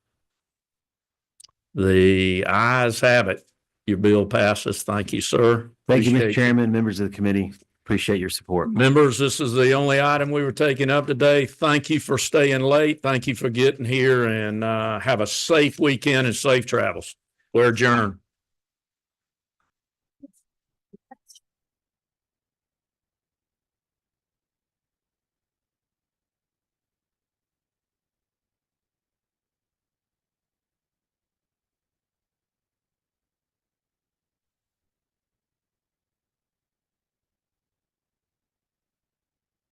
The ayes have it. Your bill passes. Thank you, sir. Thank you, Appreciate Mr. Chairman, members of the committee. Appreciate your support. Members, this is the only item we were taking up today. Thank you for staying late. Thank you for getting here, and have a safe weekend and safe travels. We're adjourned.